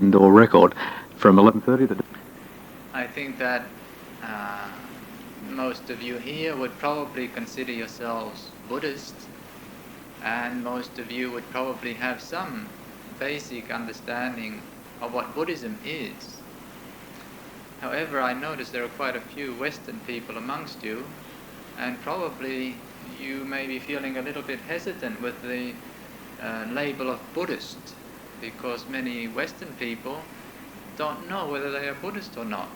indoor record from 11:30 to... I think that most of you here would probably consider yourselves Buddhist, and most of you would probably have some basic understanding of what Buddhism is. However, I notice there are quite a few Western people amongst you, and probably you may be feeling a little bit hesitant with the label of Buddhist, because many Western people don't know whether they are Buddhist or not.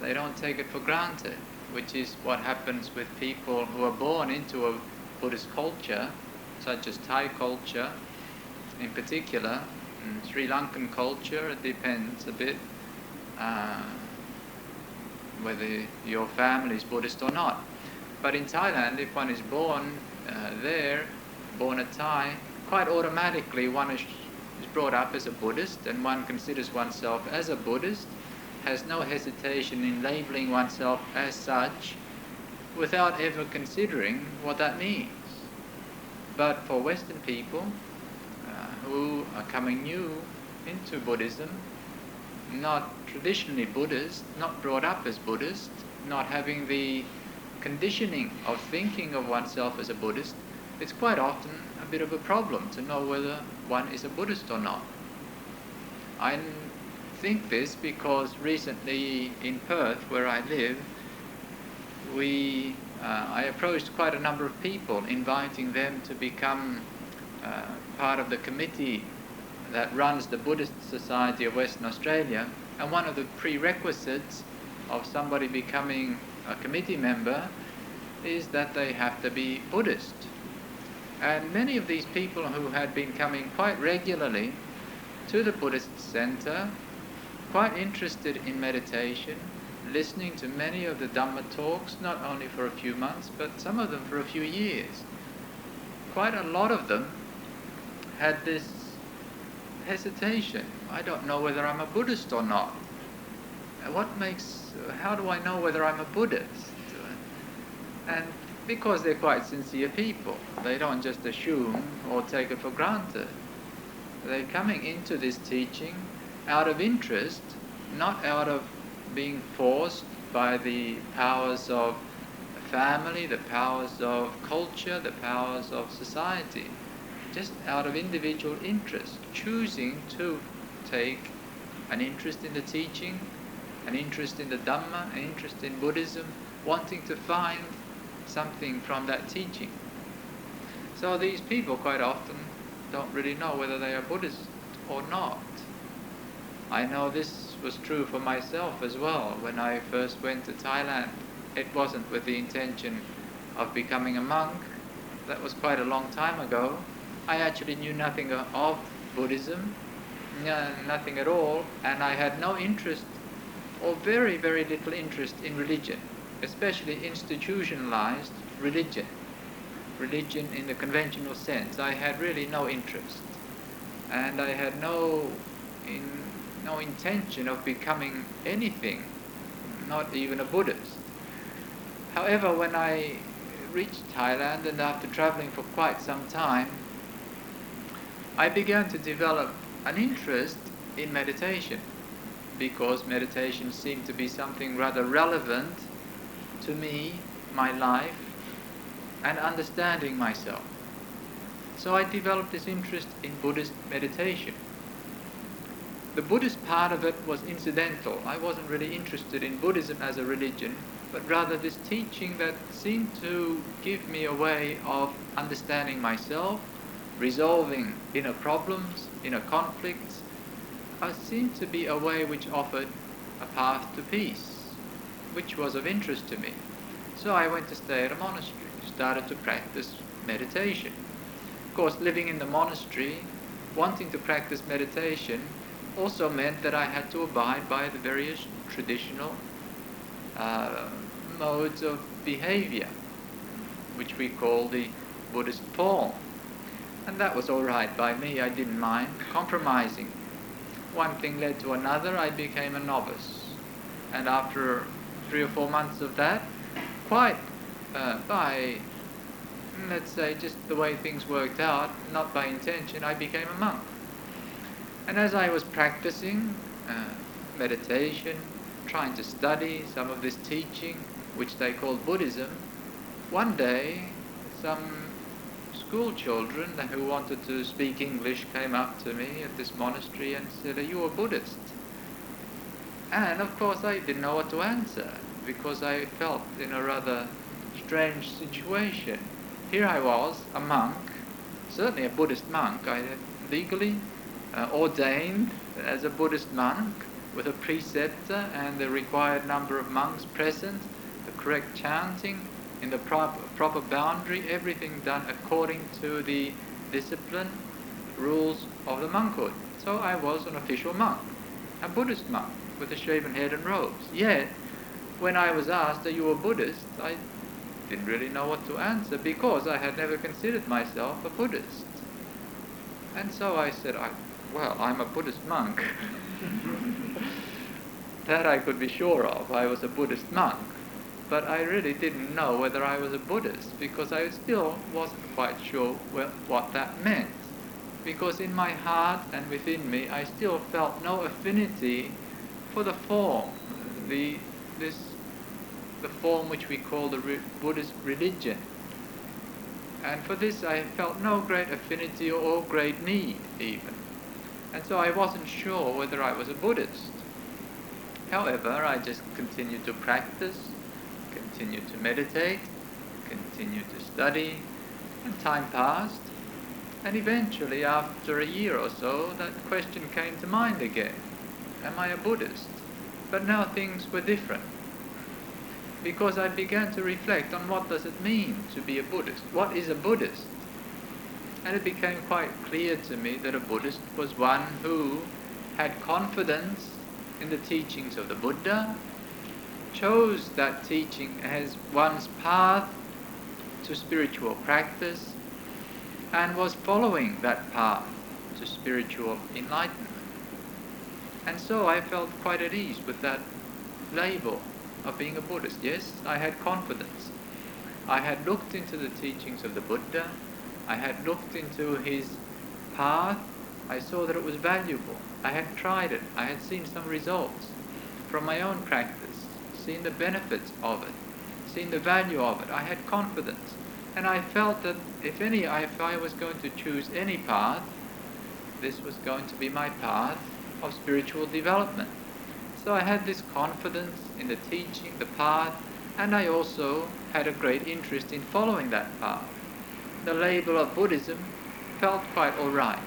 They don't take it for granted, which is what happens with people who are born into a Buddhist culture, such as Thai culture in particular, Sri Lankan culture. It depends a bit whether your family is Buddhist or not. But in Thailand, if one is born born a Thai, quite automatically one is brought up as a Buddhist, and one considers oneself as a Buddhist, has no hesitation in labeling oneself as such without ever considering what that means. But for Western people who are coming new into Buddhism, not traditionally Buddhist, not brought up as Buddhist, not having the conditioning of thinking of oneself as a Buddhist, it's quite often a bit of a problem to know whether one is a Buddhist or not. I think this because recently in Perth, where I live, I approached quite a number of people, inviting them to become part of the committee that runs the Buddhist Society of Western Australia. And one of the prerequisites of somebody becoming a committee member is that they have to be Buddhist. And many of these people who had been coming quite regularly to the Buddhist Centre, quite interested in meditation, listening to many of the Dhamma talks, not only for a few months, but some of them for a few years. Quite a lot of them had this hesitation. I don't know whether I'm a Buddhist or not. How do I know whether I'm a Buddhist? And because they're quite sincere people, they don't just assume or take it for granted. They're coming into this teaching out of interest, not out of being forced by the powers of family, the powers of culture, the powers of society, just out of individual interest, choosing to take an interest in the teaching, an interest in the Dhamma, an interest in Buddhism, wanting to find something from that teaching. So these people quite often don't really know whether they are Buddhist or not. I know this was true for myself as well. When I first went to Thailand, it wasn't with the intention of becoming a monk. That was quite a long time ago. I actually knew nothing of Buddhism, nothing at all, and I had no interest, or very, very little interest in religion, especially institutionalized religion in the conventional sense. I had really no interest, and I had no intention of becoming anything, not even a Buddhist. However, when I reached Thailand, and after traveling for quite some time, I began to develop an interest in meditation, because meditation seemed to be something rather relevant to me, my life, and understanding myself. So I developed this interest in Buddhist meditation. The Buddhist part of it was incidental. I wasn't really interested in Buddhism as a religion, but rather this teaching that seemed to give me a way of understanding myself, resolving inner problems, inner conflicts. It seemed to be a way which offered a path to peace, which was of interest to me. So I went to stay at a monastery, started to practice meditation. Of course, living in the monastery, wanting to practice meditation, also meant that I had to abide by the various traditional modes of behavior, which we call the Buddhist form. And that was all right by me. I didn't mind compromising. One thing led to another. I became a novice. And after 3 or 4 months of that, quite by, let's say, just the way things worked out, not by intention, I became a monk. And as I was practicing meditation, trying to study some of this teaching, which they call Buddhism, one day some school children who wanted to speak English came up to me at this monastery and said, "Are you a Buddhist?" And of course I didn't know what to answer, because I felt in a rather strange situation. Here I was, a monk, certainly a Buddhist monk. I had legally ordained as a Buddhist monk with a preceptor and the required number of monks present, the correct chanting in the proper boundary, everything done according to the discipline, rules of the monkhood. So I was an official monk, a Buddhist monk with a shaven head and robes. Yet, when I was asked, "Are you a Buddhist?" I didn't really know what to answer, because I had never considered myself a Buddhist. And so I said, "Well, I'm a Buddhist monk." That I could be sure of. I was a Buddhist monk. But I really didn't know whether I was a Buddhist, because I still wasn't quite sure what that meant. Because in my heart and within me, I still felt no affinity for the form, the form which we call the Buddhist religion. And for this I felt no great affinity or great need even. And so I wasn't sure whether I was a Buddhist. However, I just continued to practice, continued to meditate, continued to study, and time passed. And eventually, after a year or so, that question came to mind again. Am I a Buddhist? But now things were different, because I began to reflect on what does it mean to be a Buddhist. What is a Buddhist? And it became quite clear to me that a Buddhist was one who had confidence in the teachings of the Buddha, chose that teaching as one's path to spiritual practice, and was following that path to spiritual enlightenment. And so I felt quite at ease with that label of being a Buddhist. Yes, I had confidence. I had looked into the teachings of the Buddha. I had looked into his path. I saw that it was valuable. I had tried it. I had seen some results from my own practice, seen the benefits of it, seen the value of it. I had confidence. And I felt that if I was going to choose any path, this was going to be my path of spiritual development. So I had this confidence in the teaching, the path, and I also had a great interest in following that path. The label of Buddhism felt quite all right.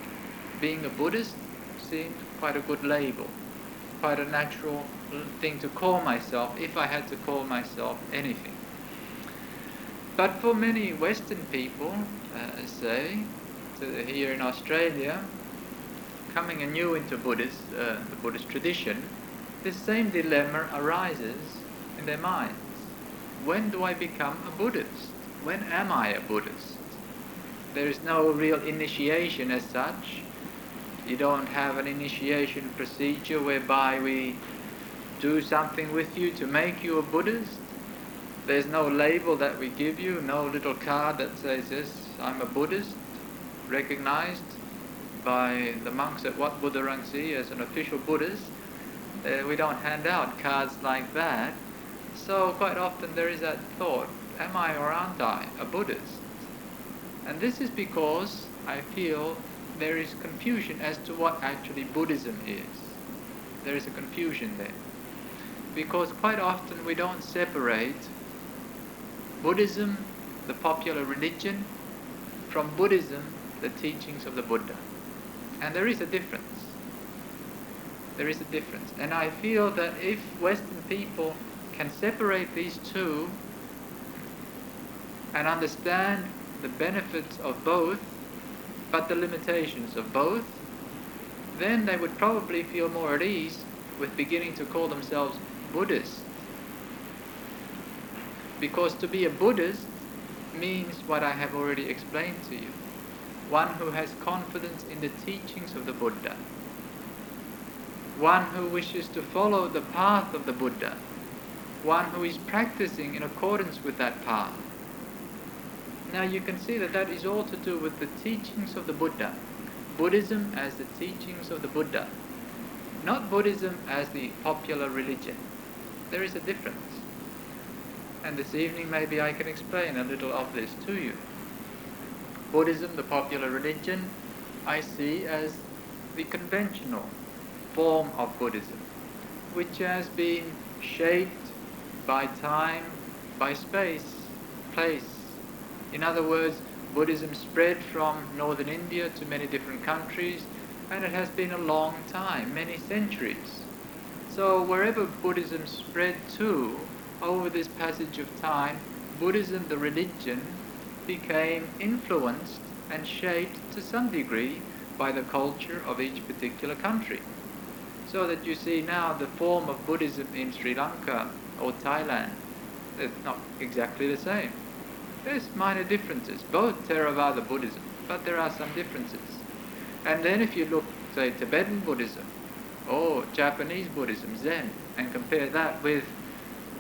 Being a Buddhist seemed quite a good label, quite a natural thing to call myself, if I had to call myself anything. But for many Western people, say, here in Australia, coming anew into the Buddhist tradition, this same dilemma arises in their minds. When do I become a Buddhist? When am I a Buddhist? There is no real initiation as such. You don't have an initiation procedure whereby we do something with you to make you a Buddhist. There's no label that we give you, no little card that says, "Yes, I'm a Buddhist," recognized by the monks at Wat Buddharangsi as an official Buddhist. We don't hand out cards like that. So quite often there is that thought, am I or aren't I a Buddhist? And this is because I feel there is confusion as to what actually Buddhism is. There is a confusion there. Because quite often we don't separate Buddhism, the popular religion, from Buddhism, the teachings of the Buddha. And there is a difference. There is a difference. And I feel that if Western people can separate these two and understand the benefits of both, but the limitations of both, then they would probably feel more at ease with beginning to call themselves Buddhist. Because to be a Buddhist means what I have already explained to you. One who has confidence in the teachings of the Buddha. One who wishes to follow the path of the Buddha. One who is practicing in accordance with that path. Now you can see that that is all to do with the teachings of the Buddha. Buddhism as the teachings of the Buddha, not Buddhism as the popular religion. There is a difference. And this evening maybe I can explain a little of this to you. Buddhism, the popular religion, I see as the conventional form of Buddhism, which has been shaped by time, by space, place. In other words, Buddhism spread from northern India to many different countries, and it has been a long time, many centuries. So wherever Buddhism spread to, over this passage of time, Buddhism, the religion, became influenced and shaped to some degree by the culture of each particular country. So that you see now the form of Buddhism in Sri Lanka or Thailand is not exactly the same. There's minor differences, both Theravada Buddhism, but there are some differences. And then if you look, say, Tibetan Buddhism or Japanese Buddhism, Zen, and compare that with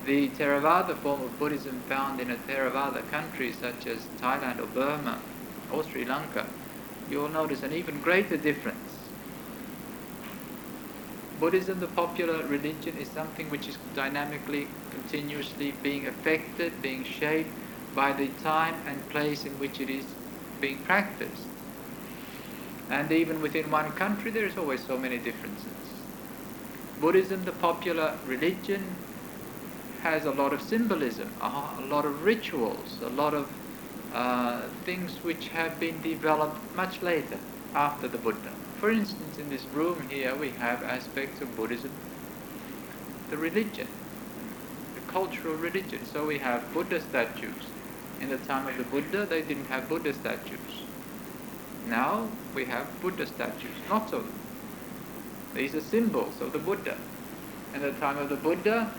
the Theravada form of Buddhism found in a Theravada country such as Thailand or Burma or Sri Lanka, you will notice an even greater difference. Buddhism, the popular religion, is something which is dynamically, continuously being affected, being shaped by the time and place in which it is being practiced. And even within one country there is always so many differences. Buddhism, the popular religion, has a lot of symbolism, a lot of rituals, a lot of things which have been developed much later, after the Buddha. For instance, in this room here we have aspects of Buddhism, the religion, the cultural religion. So we have Buddha statues. In the time of the Buddha, they didn't have Buddha statues. Now we have Buddha statues, lots of them. These are symbols of the Buddha. In the time of the Buddha,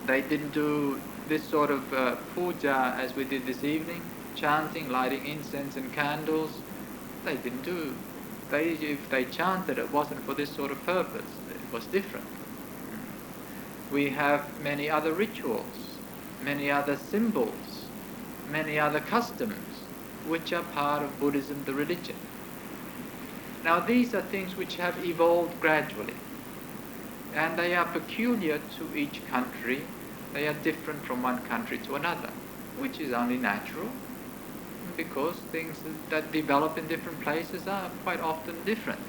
they didn't do this sort of puja as we did this evening, chanting, lighting incense and candles. They didn't do. If they chanted, it wasn't for this sort of purpose. It was different. We have many other rituals, many other symbols, many other customs, which are part of Buddhism, the religion. Now these are things which have evolved gradually, and they are peculiar to each country. They are different from one country to another, which is only natural, because things that develop in different places are quite often different.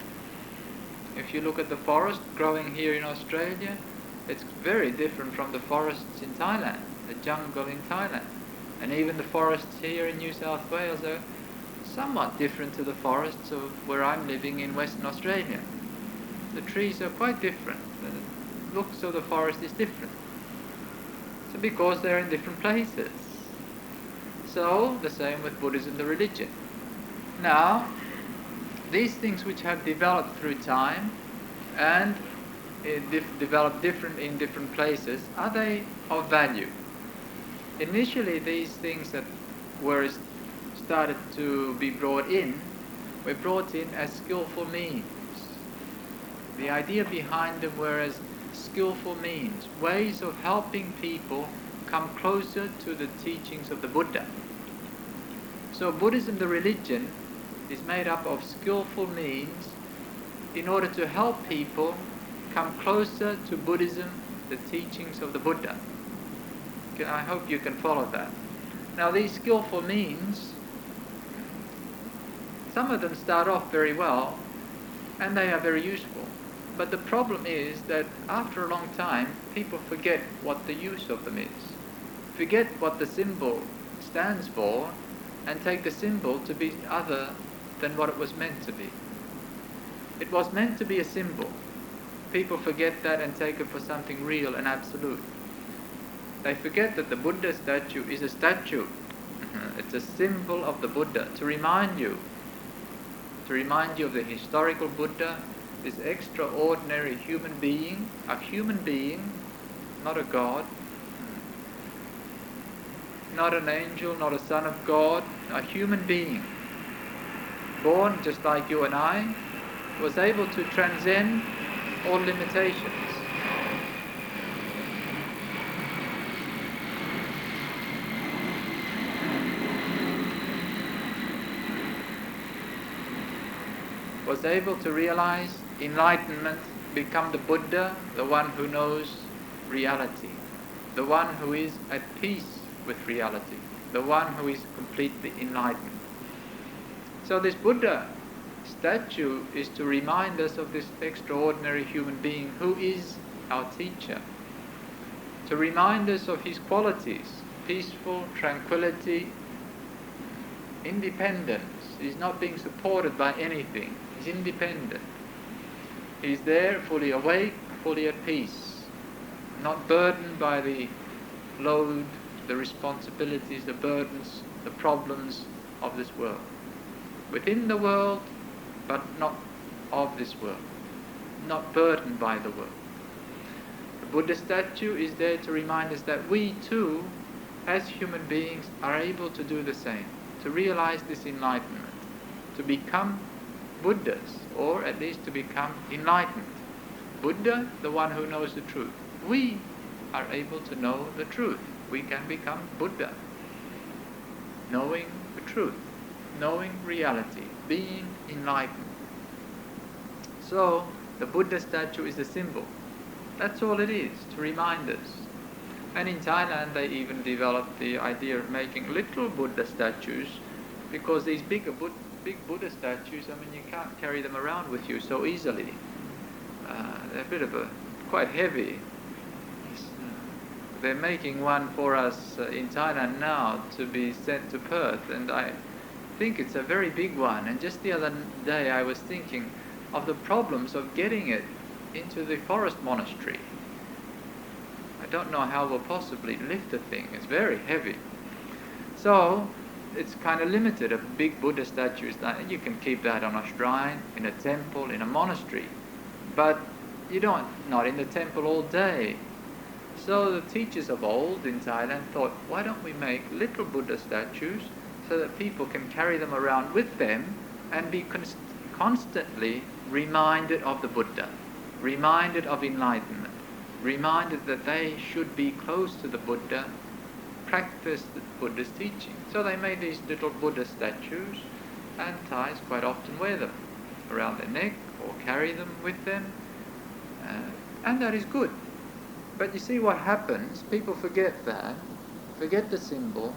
If you look at the forest growing here in Australia, it's very different from the forests in Thailand, the jungle in Thailand. And even the forests here in New South Wales are somewhat different to the forests of where I'm living in Western Australia. The trees are quite different. The looks of the forest is different. So because they're in different places. So the same with Buddhism, the religion. Now, these things which have developed through time and developed different in different places, are they of value? Initially, these things that were started to be brought in were brought in as skillful means. The idea behind them were as skillful means, ways of helping people come closer to the teachings of the Buddha. So Buddhism, the religion, is made up of skillful means in order to help people come closer to Buddhism, the teachings of the Buddha. I hope you can follow that. Now these skillful means, some of them start off very well and they are very useful. But the problem is that after a long time, people forget what the use of them is. Forget what the symbol stands for and take the symbol to be other than what it was meant to be. It was meant to be a symbol. People forget that and take it for something real and absolute. They forget that the Buddha statue is a statue. It's a symbol of the Buddha to remind you of the historical Buddha, this extraordinary human being, not a god, not an angel, not a son of God, a human being, born just like you and I, was able to transcend all limitations. was able to realize enlightenment, become the Buddha, the one who knows reality, the one who is at peace with reality, the one who is completely enlightened. So this Buddha statue is to remind us of this extraordinary human being who is our teacher, to remind us of his qualities: peaceful, tranquility, independence. He's not being supported by anything. He's independent. He's there, fully awake, fully at peace, not burdened by the load, the responsibilities, the burdens, the problems of this world. Within the world, but not of this world, not burdened by the world. The Buddha statue is there to remind us that we too, as human beings, are able to do the same, to realize this enlightenment, to become Buddhas, or at least to become enlightened. Buddha, the one who knows the truth. We are able to know the truth. We can become Buddha, knowing the truth, knowing reality, being enlightened. So, the Buddha statue is a symbol. That's all it is, to remind us. And in Thailand they even developed the idea of making little Buddha statues, because these big Buddha statues, I mean, you can't carry them around with you so easily. They're quite heavy. They're making one for us in Thailand now to be sent to Perth, and I think it's a very big one. And just the other day I was thinking of the problems of getting it into the forest monastery. I don't know how we'll possibly lift the thing. It's very heavy. So it's kind of limited. A big Buddha statue is that you can keep that on a shrine, in a temple, in a monastery, but you don't, not in the temple all day. So the teachers of old in Thailand thought, why don't we make little Buddha statues so that people can carry them around with them and be constantly reminded of the Buddha, reminded of enlightenment, reminded that they should be close to the Buddha, practice the Buddha's teaching. So they made these little Buddha statues, and Thais quite often wear them around their neck or carry them with them, and that is good. But you see what happens, people forget that, forget the symbol,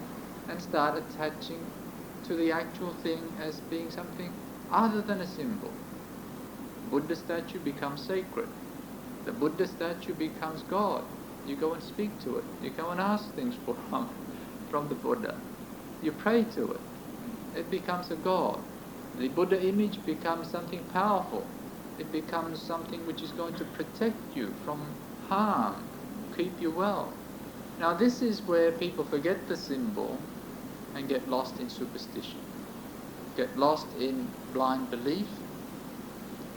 and start attaching to the actual thing as being something other than a symbol. Buddha statue becomes sacred. The Buddha statue becomes God. You go and speak to it. You go and ask things from the Buddha. You pray to it. It becomes a God. The Buddha image becomes something powerful. It becomes something which is going to protect you from harm, keep you well. Now this is where people forget the symbol and get lost in superstition, get lost in blind belief,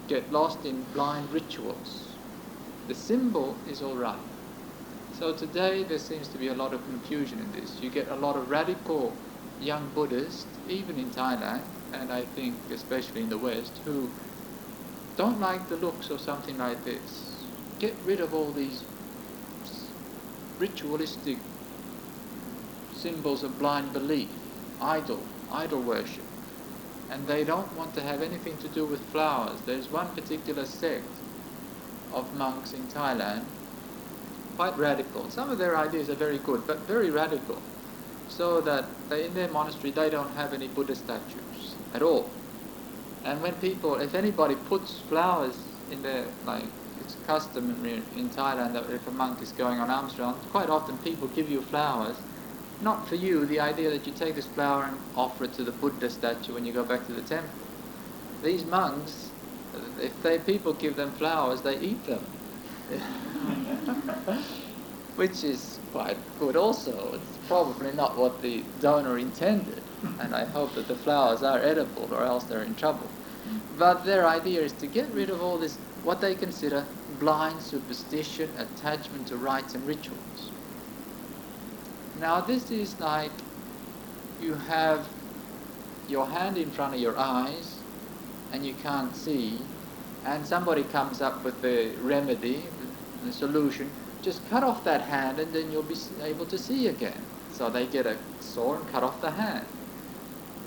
get lost in blind rituals. The symbol is all right. So today there seems to be a lot of confusion in this. You get a lot of radical young Buddhists, even in Thailand, and I think especially in the West, who don't like the looks of something like this. Get rid of all these ritualistic symbols of blind belief, idol worship. And they don't want to have anything to do with flowers. There's one particular sect of monks in Thailand, quite radical. Some of their ideas are very good, but very radical. So that in their monastery they don't have any Buddha statues at all. And when if anybody puts flowers in their, like it's customary in Thailand that if a monk is going on alms round, quite often people give you flowers, not for you, the idea that you take this flower and offer it to the Buddha statue when you go back to the temple. These monks, if people give them flowers, they eat them. Which is quite good also. It's probably not what the donor intended, and I hope that the flowers are edible or else they're in trouble. But their idea is to get rid of all this, what they consider blind superstition, attachment to rites and rituals. Now this is like you have your hand in front of your eyes and you can't see, and somebody comes up with the remedy, the solution. Just cut off that hand and then you'll be able to see again. So they get a saw and cut off the hand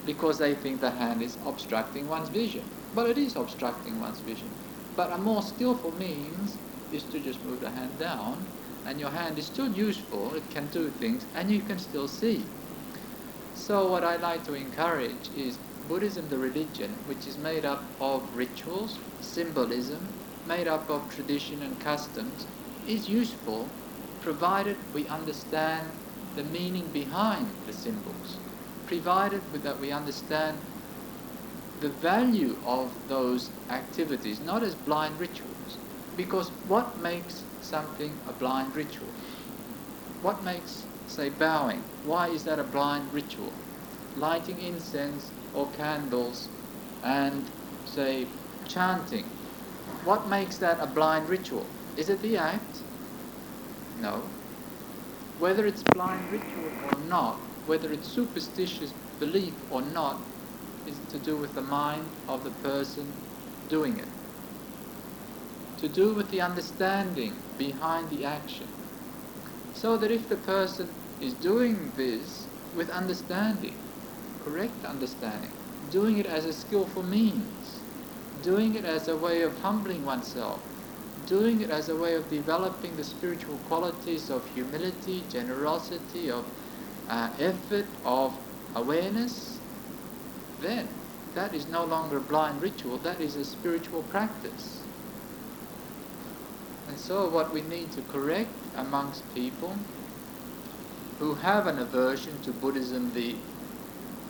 because they think the hand is obstructing one's vision. Well, it is obstructing one's vision. But a more skillful means is to just move the hand down, and your hand is still useful, it can do things, and you can still see. So what I like to encourage is Buddhism, the religion, which is made up of rituals, symbolism, made up of tradition and customs, is useful provided we understand the meaning behind the symbols, provided that we understand the value of those activities, not as blind rituals. Because what makes something a blind ritual? What makes, say, bowing? Why is that a blind ritual? Lighting incense or candles and, say, chanting. What makes that a blind ritual? Is it the act? No. Whether it's blind ritual or not, whether it's superstitious belief or not, is to do with the mind of the person doing it. To do with the understanding behind the action. So that if the person is doing this with understanding, correct understanding, doing it as a skillful means, doing it as a way of humbling oneself, doing it as a way of developing the spiritual qualities of humility, generosity, of effort, of awareness, then that is no longer a blind ritual, that is a spiritual practice. And so what we need to correct amongst people who have an aversion to Buddhism, the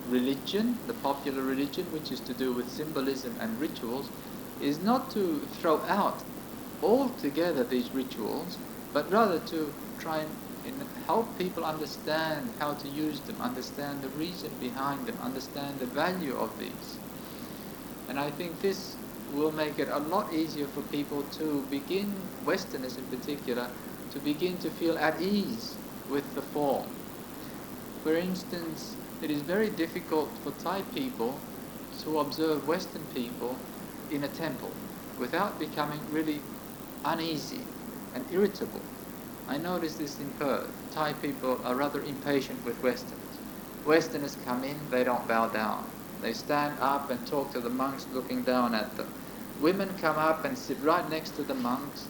religion, the popular religion, which is to do with symbolism and rituals, is not to throw out altogether these rituals, but rather to try and help people understand how to use them, understand the reason behind them, understand the value of these. And I think this will make it a lot easier for people to begin, Westerners in particular, to begin to feel at ease with the form. For instance, it is very difficult for Thai people to observe Western people in a temple without becoming really uneasy and irritable. I notice this in Perth. Thai people are rather impatient with Westerners. Westerners come in, they don't bow down. They stand up and talk to the monks looking down at them. Women come up and sit right next to the monks,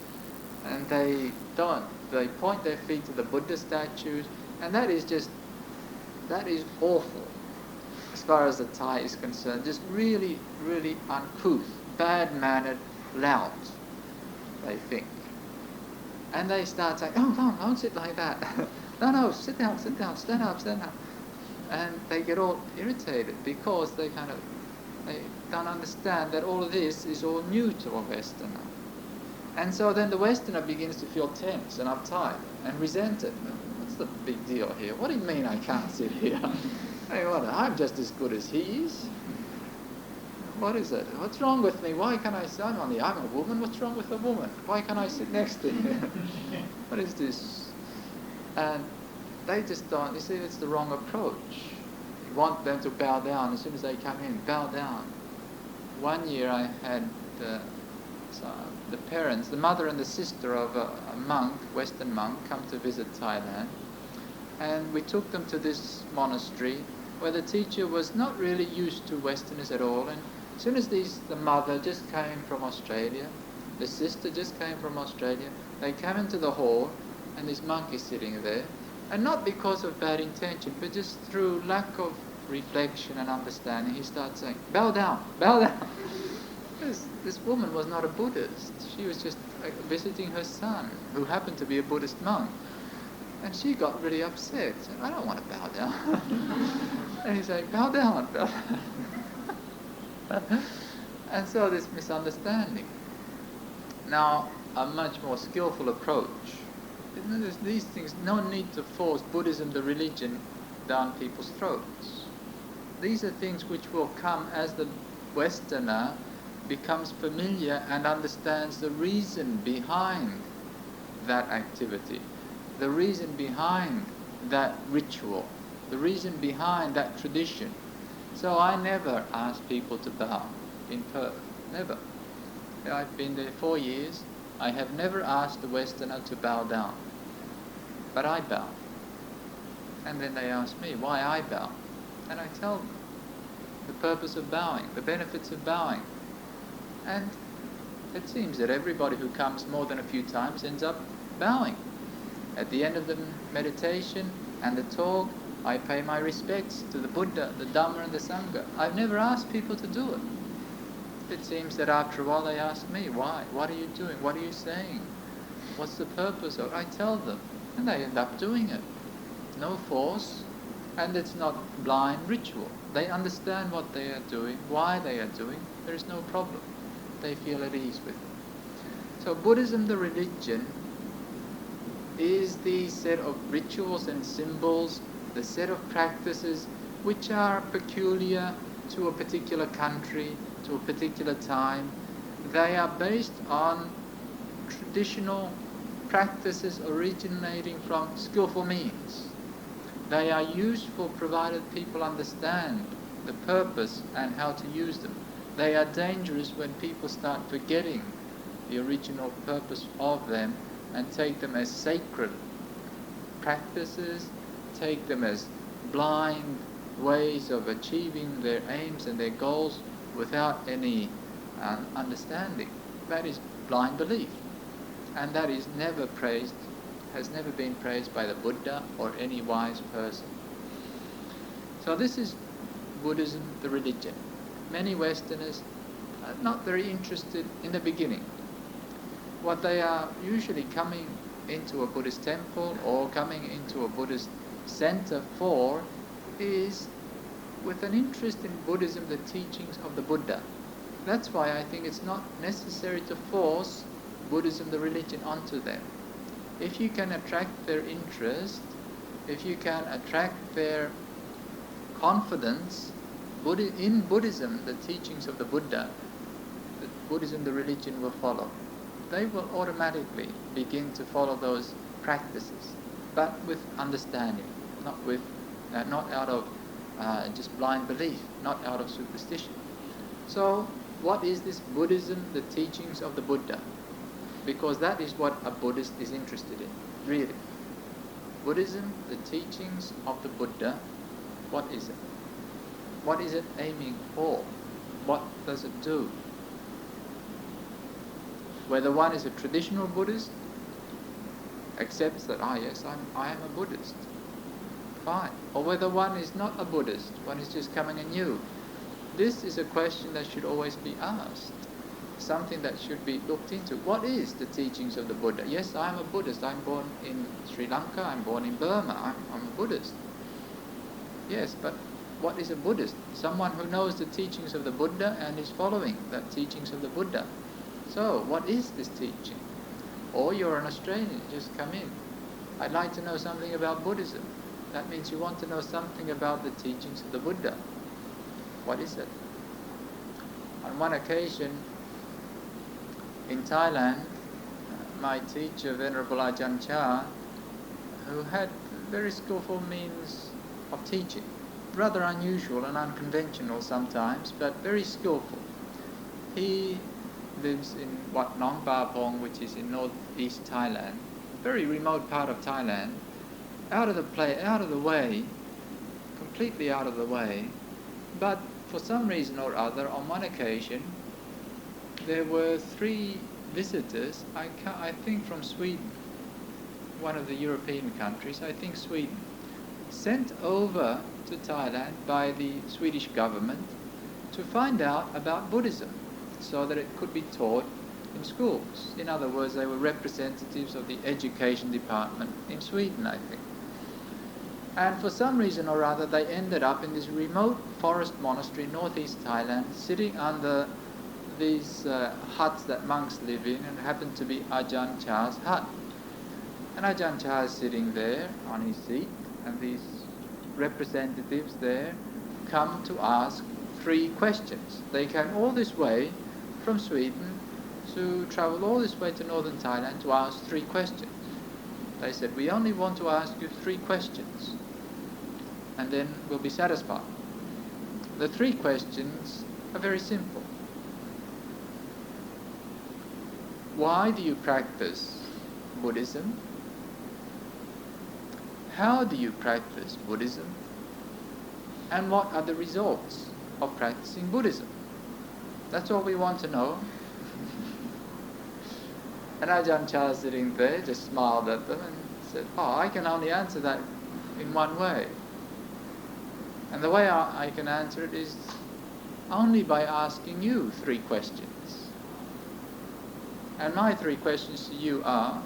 and they don't. They point their feet to the Buddha statues, and that is awful as far as the Thai is concerned. Just really, really uncouth, bad-mannered lout, they think. And they start saying, oh, no, don't sit like that. No, sit down, stand up. And they get all irritated because they don't understand that all of this is all new to a Westerner. And so then the Westerner begins to feel tense and uptight and resented. What's the big deal here? What do you mean I can't sit here? Hey, what? I'm just as good as he is. What is it? What's wrong with me? Why can't I sit? I'm a woman. What's wrong with a woman? Why can't I sit next to you? What is this? And they just don't. You see, it's the wrong approach. You want them to bow down as soon as they come in. Bow down. One year I had the parents, the mother and the sister of a monk, Western monk, come to visit Thailand. And we took them to this monastery where the teacher was not really used to Westerners at all. And as soon as the mother just came from Australia, the sister just came from Australia, they came into the hall and this monk is sitting there. And not because of bad intention, but just through lack of reflection and understanding, he starts saying, bow down, bow down. This woman was not a Buddhist. She was just visiting her son, who happened to be a Buddhist monk. And she got really upset. Said, I don't want to bow down. And he's like, bow down, bow down. And so this misunderstanding. Now, a much more skillful approach. These things, no need to force Buddhism, the religion, down people's throats. These are things which will come as the Westerner becomes familiar and understands the reason behind that activity, the reason behind that ritual, the reason behind that tradition. So I never ask people to bow in Perth, never. I've been there 4 years. I have never asked the Westerner to bow down, but I bow. And then they ask me why I bow, and I tell them the purpose of bowing, the benefits of bowing. And it seems that everybody who comes more than a few times ends up bowing. At the end of the meditation and the talk, I pay my respects to the Buddha, the Dhamma and the Sangha. I've never asked people to do it. It seems that after a while they ask me, why? What are you doing? What are you saying? What's the purpose of it? I tell them, and they end up doing it. No force, and it's not blind ritual. They understand what they are doing, why they are doing. There is no problem. They feel at ease with it. So Buddhism, the religion, is the set of rituals and symbols, the set of practices which are peculiar to a particular country, to a particular time. They are based on traditional practices originating from skillful means. They are useful provided people understand the purpose and how to use them. They are dangerous when people start forgetting the original purpose of them and take them as sacred practices, take them as blind ways of achieving their aims and their goals without any understanding. That is blind belief, and that is never praised, has never been praised by the Buddha or any wise person. So this is Buddhism, the religion. Many Westerners are not very interested in the beginning. What they are usually coming into a Buddhist temple or coming into a Buddhist center for is with an interest in Buddhism, the teachings of the Buddha. That's why I think it's not necessary to force Buddhism, the religion, onto them. If you can attract their interest, if you can attract their confidence in Buddhism, the teachings of the Buddha, Buddhism, the religion, will follow. They will automatically begin to follow those practices, but with understanding, not out of just blind belief, not out of superstition. So, what is this Buddhism, the teachings of the Buddha? Because that is what a Buddhist is interested in, really. Buddhism, the teachings of the Buddha, what is it? What is it aiming for? What does it do? Whether one is a traditional Buddhist, accepts that, yes, I am a Buddhist, fine. Or whether one is not a Buddhist, one is just coming anew. This is a question that should always be asked, something that should be looked into. What is the teachings of the Buddha? Yes, I am a Buddhist. I'm born in Sri Lanka, I'm born in Burma, I'm a Buddhist. Yes, but what is a Buddhist? Someone who knows the teachings of the Buddha and is following the teachings of the Buddha. So, what is this teaching? Or you're an Australian, just come in. I'd like to know something about Buddhism. That means you want to know something about the teachings of the Buddha. What is it? On one occasion, in Thailand, my teacher, Venerable Ajahn, who had very skillful means of teaching, rather unusual and unconventional sometimes, but very skillful. He lives in Wat Nong Pong, which is in northeast Thailand, very remote part of Thailand, out of the way, completely out of the way. But for some reason or other, on one occasion, there were 3 visitors, I think from Sweden, one of the European countries, I think Sweden, sent over to Thailand by the Swedish government to find out about Buddhism, so that it could be taught in schools. In other words, they were representatives of the education department in Sweden, I think. And for some reason or other, they ended up in this remote forest monastery in northeast Thailand, sitting under these huts that monks live in, and happened to be Ajahn Chah's hut. And Ajahn Chah is sitting there on his seat, and these representatives there come to ask 3 questions. They came all this way from Sweden to travel all this way to northern Thailand to ask 3 questions. They said, we only want to ask you 3 questions, and then we'll be satisfied. The 3 questions are very simple. Why do you practice Buddhism? How do you practice Buddhism? And what are the results of practicing Buddhism? That's all we want to know. And Ajahn Chah sitting there just smiled at them and said, "Oh, I can only answer that in one way. And the way I can answer it is only by asking you 3 questions. And my 3 questions to you are,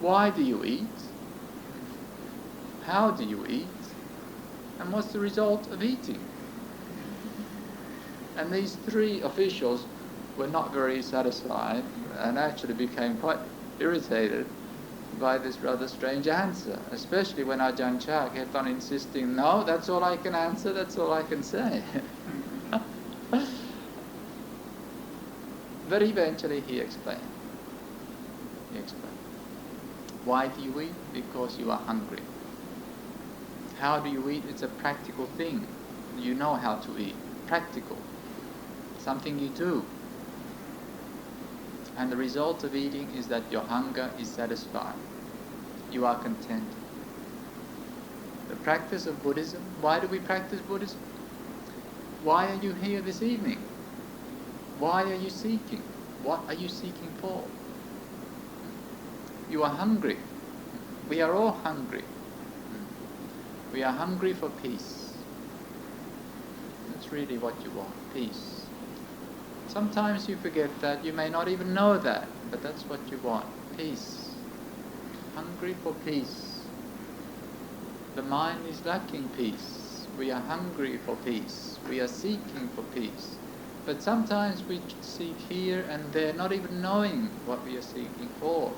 why do you eat? How do you eat? And what's the result of eating?" And these 3 officials were not very satisfied and actually became quite irritated by this rather strange answer, especially when Ajahn Chah kept on insisting, "No, that's all I can answer, that's all I can say." But eventually he explained. Why do you eat? Because you are hungry. How do you eat? It's a practical thing. You know how to eat. Practical. Something you do. And the result of eating is that your hunger is satisfied. You are content. The practice of Buddhism. Why do we practice Buddhism? Why are you here this evening? Why are you seeking? What are you seeking for? You are hungry. We are all hungry. We are hungry for peace. That's really what you want, peace. Sometimes you forget that, you may not even know that, but that's what you want, peace. Hungry for peace. The mind is lacking peace. We are hungry for peace. We are seeking for peace. But sometimes we seek here and there, not even knowing what we are seeking for.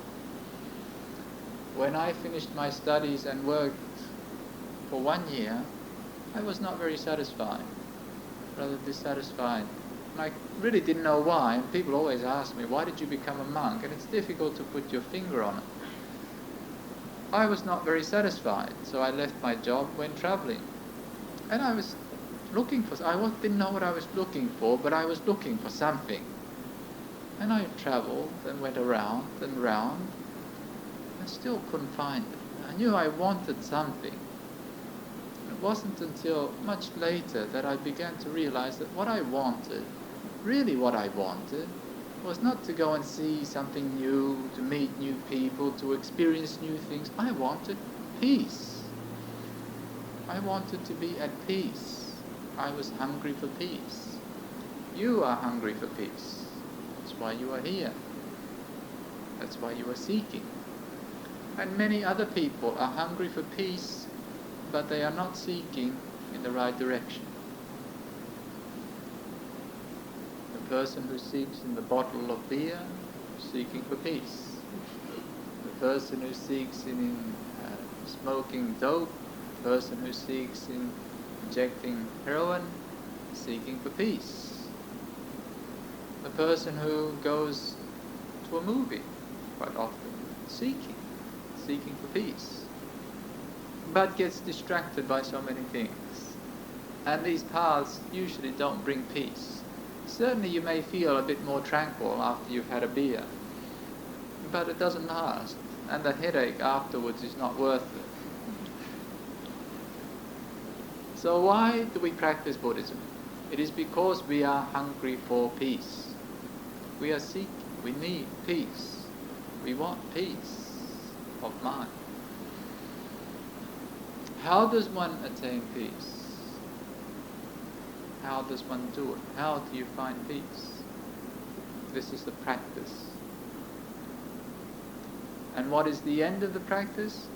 When I finished my studies and worked for 1 year, I was not very satisfied, rather dissatisfied. And I really didn't know why. And people always ask me, "Why did you become a monk?" And it's difficult to put your finger on it. I was not very satisfied, so I left my job, went traveling. And I was looking for, didn't know what I was looking for, but I was looking for something. And I traveled and went around and round, and still couldn't find it. I knew I wanted something. It wasn't until much later that I began to realize that what I wanted, really what I wanted, was not to go and see something new, to meet new people, to experience new things. I wanted peace. I wanted to be at peace. I was hungry for peace. You are hungry for peace. That's why you are here. That's why you are seeking. And many other people are hungry for peace, but they are not seeking in the right direction. The person who seeks in the bottle of beer is seeking for peace. The person who seeks in smoking dope, the person who seeks in injecting heroin, is seeking for peace. The person who goes to a movie, quite often, seeking for peace, but gets distracted by so many things. And these paths usually don't bring peace. Certainly you may feel a bit more tranquil after you've had a beer, but it doesn't last, and the headache afterwards is not worth it. So why do we practice Buddhism? It is because we are hungry for peace. We are seeking, we need peace. We want peace of mind. How does one attain peace? How does one do it? How do you find peace? This is the practice. And what is the end of the practice?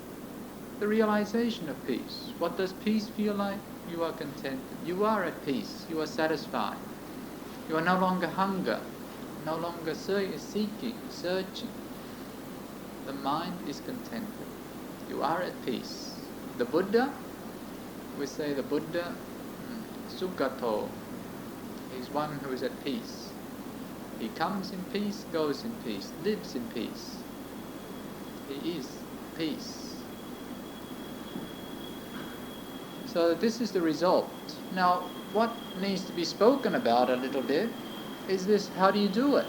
The realization of peace. What does peace feel like? You are contented. You are at peace. You are satisfied. You are no longer hunger, no longer seeking, searching. The mind is contented. You are at peace. The Buddha, we say the Buddha, Sukhato, is one who is at peace. He comes in peace, goes in peace, lives in peace. He is peace. So this is the result. Now, what needs to be spoken about a little bit is this: how do you do it?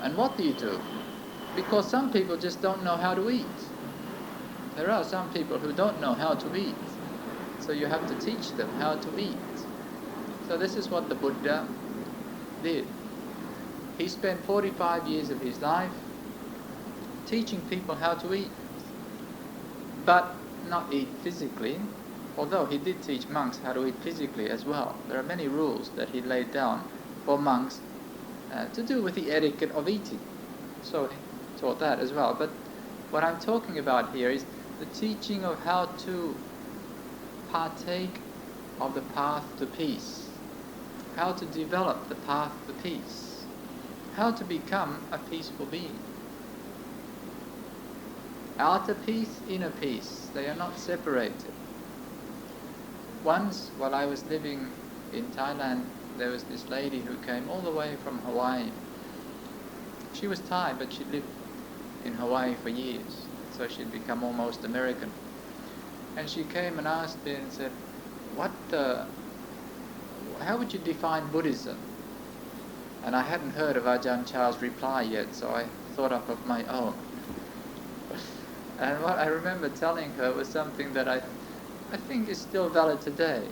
And what do you do? Because some people just don't know how to eat. There are some people who don't know how to eat. So you have to teach them how to eat. So this is what the Buddha did. He spent 45 years of his life teaching people how to eat, but not eat physically, although he did teach monks how to eat physically as well. There are many rules that he laid down for monks to do with the etiquette of eating. So he taught that as well. But what I'm talking about here is the teaching of how to partake of the path to peace, how to develop the path to peace, how to become a peaceful being. Outer peace, inner peace, they are not separated. Once, while I was living in Thailand, there was this lady who came all the way from Hawaii. She was Thai, but she lived in Hawaii for years, so she'd become almost American. And she came and asked me and said, how would you define Buddhism? And I hadn't heard of Ajahn Chah's reply yet, so I thought up of my own. And what I remember telling her was something that I think is still valid today.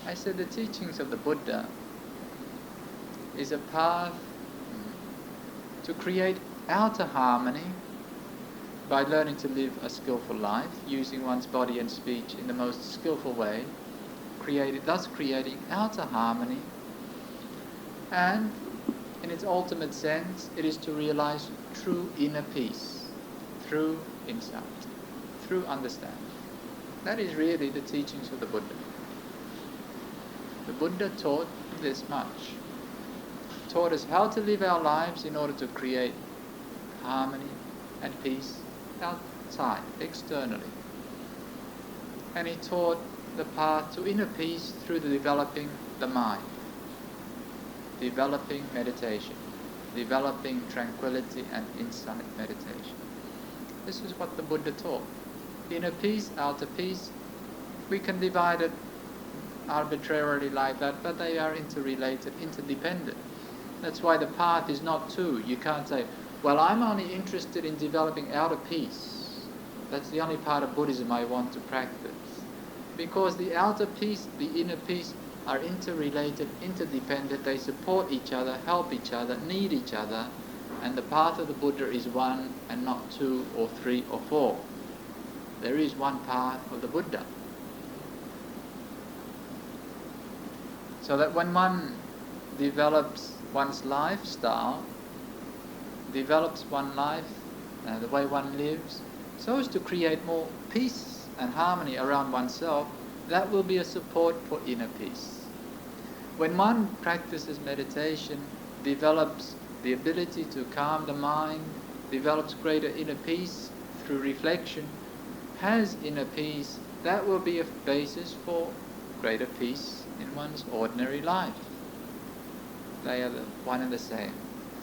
I said the teachings of the Buddha is a path to create outer harmony by learning to live a skillful life, using one's body and speech in the most skillful way, thus creating outer harmony. And in its ultimate sense, it is to realize true inner peace through insight, through understanding. That is really the teachings of the Buddha. The Buddha taught this much. Taught us how to live our lives in order to create harmony and peace outside, externally. And he taught the path to inner peace through developing the mind, developing meditation, developing tranquility and insight meditation. This is what the Buddha taught. Inner peace, outer peace, we can divide it arbitrarily like that, but they are interrelated, interdependent. That's why the path is not two. You can't say, well, I'm only interested in developing outer peace. That's the only part of Buddhism I want to practice. Because the outer peace, the inner peace are interrelated, interdependent. They support each other, help each other, need each other. And the path of the Buddha is one and not two or three or four. There is one path of the Buddha. So that when one develops one's lifestyle, develops one life, the way one lives, so as to create more peace and harmony around oneself, that will be a support for inner peace. When one practices meditation, develops the ability to calm the mind, develops greater inner peace through reflection, has inner peace, that will be a basis for greater peace in one's ordinary life. They are the one and the same,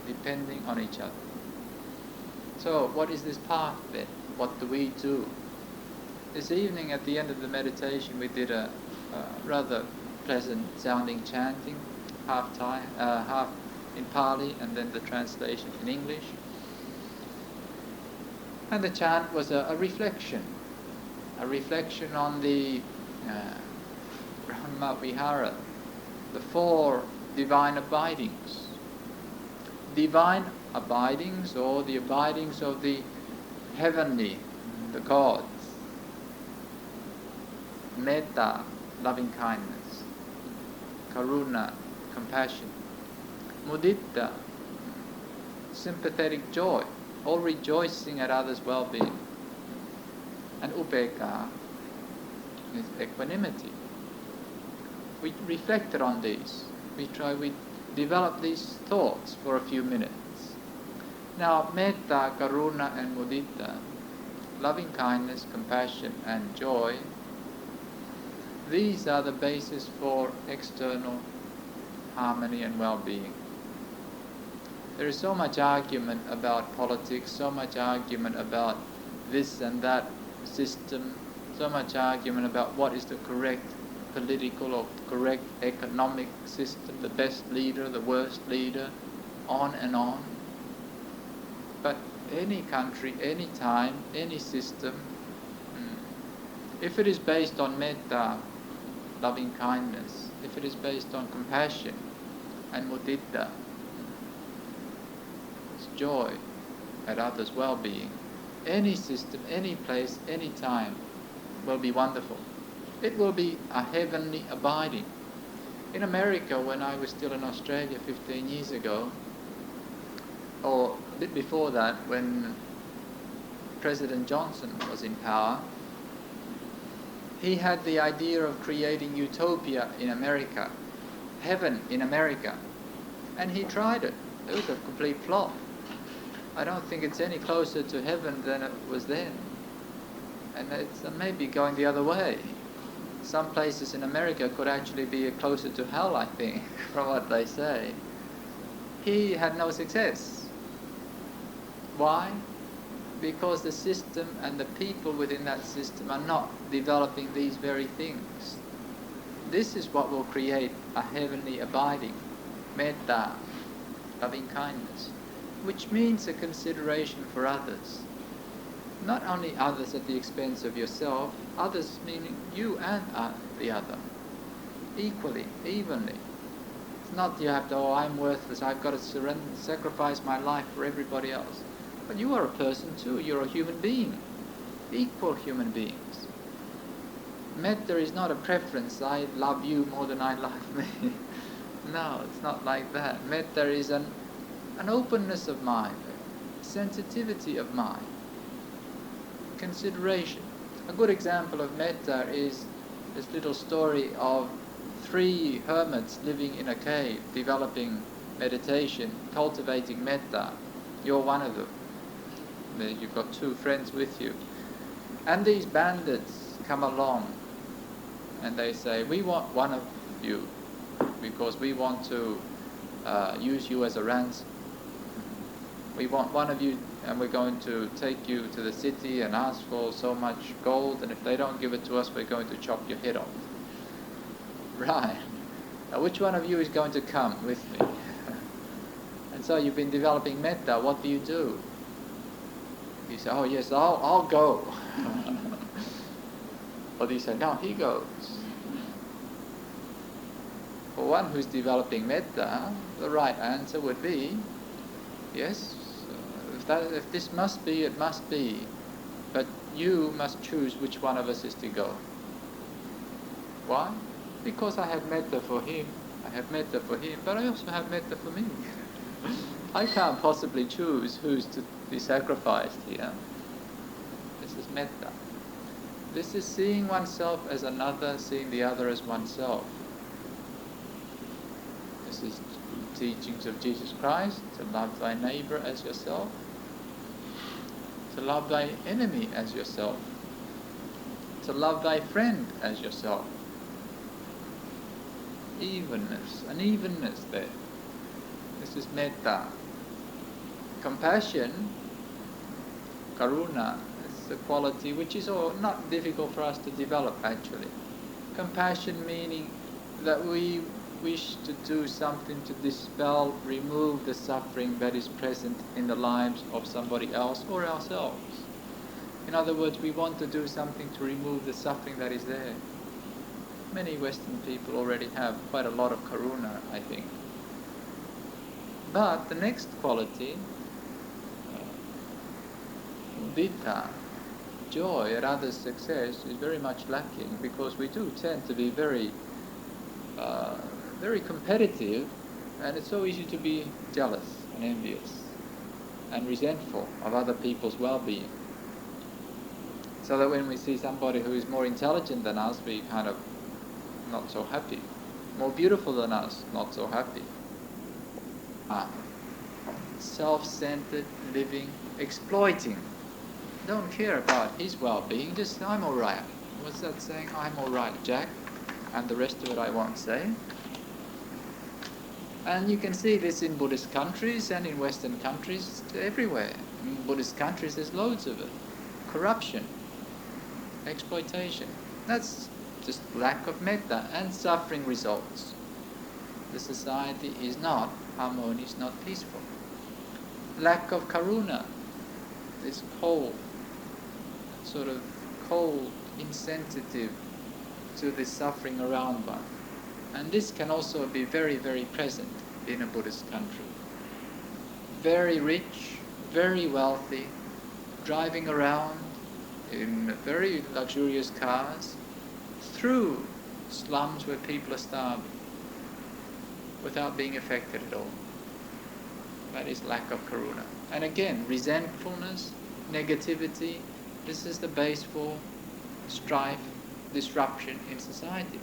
depending on each other. So, what is this path then? What do we do? This evening at the end of the meditation we did a rather pleasant sounding chanting, half Thai, half in Pali and then the translation in English. And the chant was a reflection on the Brahma Vihara, the four divine abidings. Divine abidings, or the abidings of the heavenly, the gods. Metta, loving kindness. Karuna, compassion. Mudita, sympathetic joy, all rejoicing at others' well-being. And upekkha is equanimity. We reflected on these. We developed these thoughts for a few minutes. Now, metta, karuna and mudita, loving kindness, compassion and joy, these are the basis for external harmony and well-being. There is so much argument about politics, so much argument about this and that system, so much argument about what is the correct political or correct economic system, the best leader, the worst leader, on and on. But any country, any time, any system, if it is based on metta, loving kindness, if it is based on compassion and mudita, joy at others' well-being, any system, any place, any time will be wonderful. It will be a heavenly abiding. In America, when I was still in Australia 15 years ago, or a bit before that, when President Johnson was in power, he had the idea of creating utopia in America, heaven in America, and he tried it. It was a complete flop. I don't think it's any closer to heaven than it was then, and it's maybe going the other way. Some places in America could actually be closer to hell, I think, from what they say. He had no success. Why? Because the system and the people within that system are not developing these very things. This is what will create a heavenly abiding, metta, loving kindness, which means a consideration for others. Not only others at the expense of yourself, others meaning you and the other, equally, evenly. It's not you have to, oh, I'm worthless, I've got to sacrifice my life for everybody else. But you are a person too, you're a human being, equal human beings. Metta is not a preference, I love you more than I love me. No, it's not like that. Metta is an openness of mind, sensitivity of mind, consideration. A good example of metta is this little story of 3 hermits living in a cave, developing meditation, cultivating metta. You're one of them. You've got 2 friends with you. And these bandits come along and they say, we want one of you because we want to use you as a ransom. We want one of you, and we're going to take you to the city and ask for so much gold, and if they don't give it to us, we're going to chop your head off. Right. Now which one of you is going to come with me? And so you've been developing metta. What do? You say, oh yes, I'll go. Or do you say, no, he goes? For one who's developing metta, the right answer would be, yes, if this must be, it must be. But you must choose which one of us is to go. Why? Because I have metta for him, but I also have metta for me. I can't possibly choose who's to be sacrificed here. This is metta. This is seeing oneself as another, seeing the other as oneself. This is teachings of Jesus Christ, to love thy neighbor as yourself, to love thy enemy as yourself, to love thy friend as yourself. Evenness, an evenness there. This is metta. Compassion, karuna, is a quality which is not difficult for us to develop actually. Compassion meaning that we wish to do something to dispel, remove the suffering that is present in the lives of somebody else or ourselves. In other words, we want to do something to remove the suffering that is there. Many Western people already have quite a lot of karuna, I think. But the next quality, mudita, joy at others' success, is very much lacking because we do tend to be very competitive, and it's so easy to be jealous and envious and resentful of other people's well-being. So that when we see somebody who is more intelligent than us, we kind of not so happy. More beautiful than us, not so happy. Self-centered living, exploiting. Don't care about his well-being, just I'm alright. What's that saying? I'm alright, Jack. And the rest of it I won't say. And you can see this in Buddhist countries and in Western countries, everywhere. In Buddhist countries there's loads of it. Corruption, exploitation. That's just lack of metta, and suffering results. The society is not harmonious, not peaceful. Lack of karuna, this cold, insensitive to the suffering around one. And this can also be very, very present in a Buddhist country. very rich, very wealthy, driving around in very luxurious cars through slums where people are starving without being affected at all. That is lack of karuna. And again, resentfulness, negativity, this is the base for strife, disruption in society.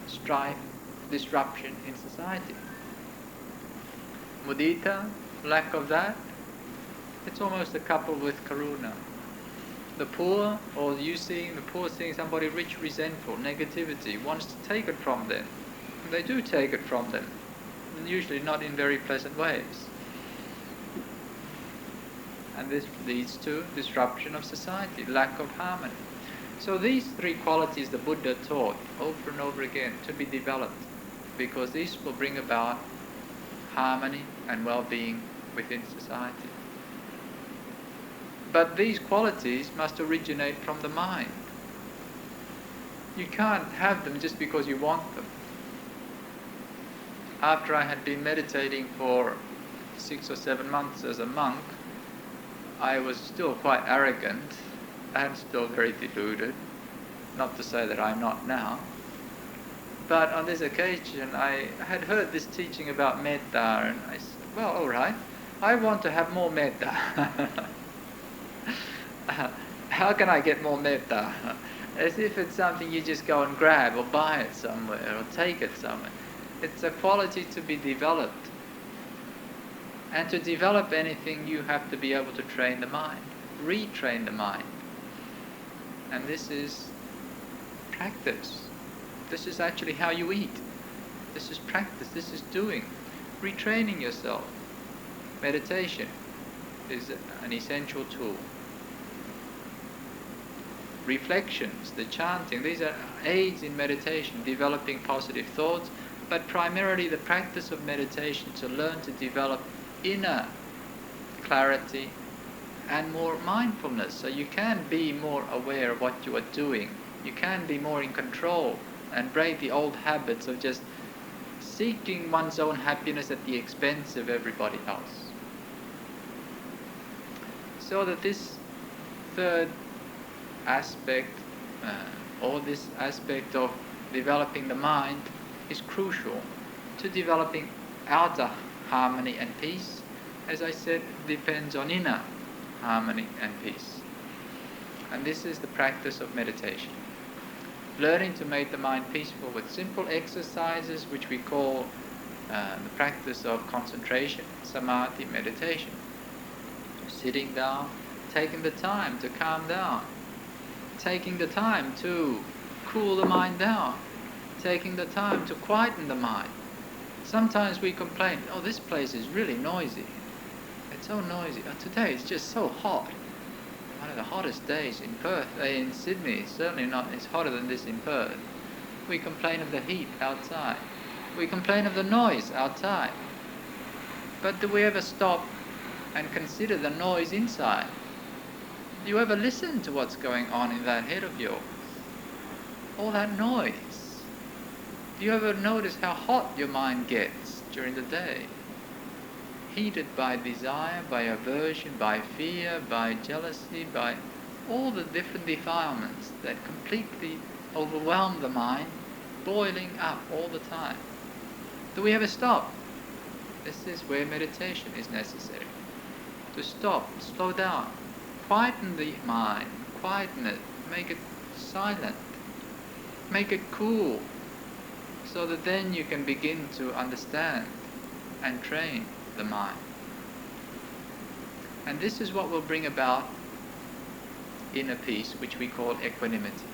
Strife, disruption in society. Mudita, lack of that, it's almost a couple with karuna. The poor, or you seeing the poor seeing somebody rich, resentful, negativity, wants to take it from them. And they do take it from them, usually not in very pleasant ways. And this leads to disruption of society, lack of harmony. So these three qualities the Buddha taught over and over again to be developed, because these will bring about harmony and well-being within society. But these qualities must originate from the mind. You can't have them just because you want them. After I had been meditating for 6 or 7 months as a monk, I was still quite arrogant and still very deluded. Not to say that I'm not now. But on this occasion I had heard this teaching about metta, and I said, well, all right, I want to have more metta. How can I get more metta? As if it's something you just go and grab or buy it somewhere or take it somewhere. It's a quality to be developed. And to develop anything, you have to be able to train the mind, retrain the mind. And this is practice. This is actually how you eat. This is practice. This is doing. Retraining yourself. Meditation is an essential tool. Reflections, the chanting, these are aids in meditation, developing positive thoughts, but primarily the practice of meditation to learn to develop inner clarity and more mindfulness, so you can be more aware of what you are doing. You can be more in control and break the old habits of just seeking one's own happiness at the expense of everybody else. So that this third aspect, or this aspect of developing the mind, is crucial to developing outer harmony and peace. As I said, depends on inner harmony and peace. And this is the practice of meditation. Learning to make the mind peaceful with simple exercises which we call the practice of concentration, samadhi, meditation. Sitting down, taking the time to calm down, taking the time to cool the mind down, taking the time to quieten the mind. Sometimes we complain, oh, this place is really noisy. It's so noisy. Oh, today it's just so hot. One of the hottest days in Perth, in Sydney. Certainly not. It's hotter than this in Perth. We complain of the heat outside. We complain of the noise outside. But do we ever stop and consider the noise inside? Do you ever listen to what's going on in that head of yours? All that noise. Do you ever notice how hot your mind gets during the day? Heated by desire, by aversion, by fear, by jealousy, by all the different defilements that completely overwhelm the mind, boiling up all the time. Do we ever stop? This is where meditation is necessary. To stop, slow down, quieten the mind, quieten it, make it silent, make it cool, so that then you can begin to understand and train the mind. And this is what will bring about inner peace, which we call equanimity.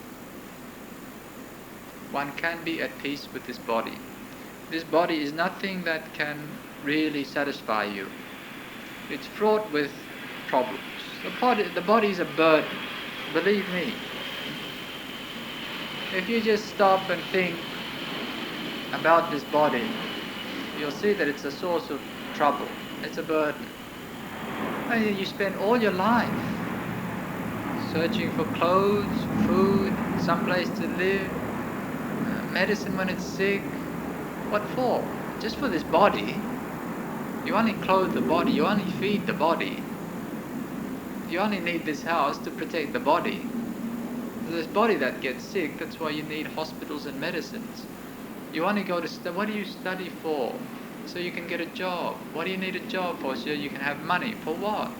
One can be at peace with this body. This body is nothing that can really satisfy you. It's fraught with problems. The body is a burden, believe me. If you just stop and think about this body, you'll see that it's a source of trouble. It's a burden. And you spend all your life searching for clothes, food, someplace to live, medicine when it's sick. What for? Just for this body. You only clothe the body, you only feed the body. You only need this house to protect the body. This body that gets sick, that's why you need hospitals and medicines. You only go to what do you study for? So you can get a job. What do you need a job for? So you can have money. For what?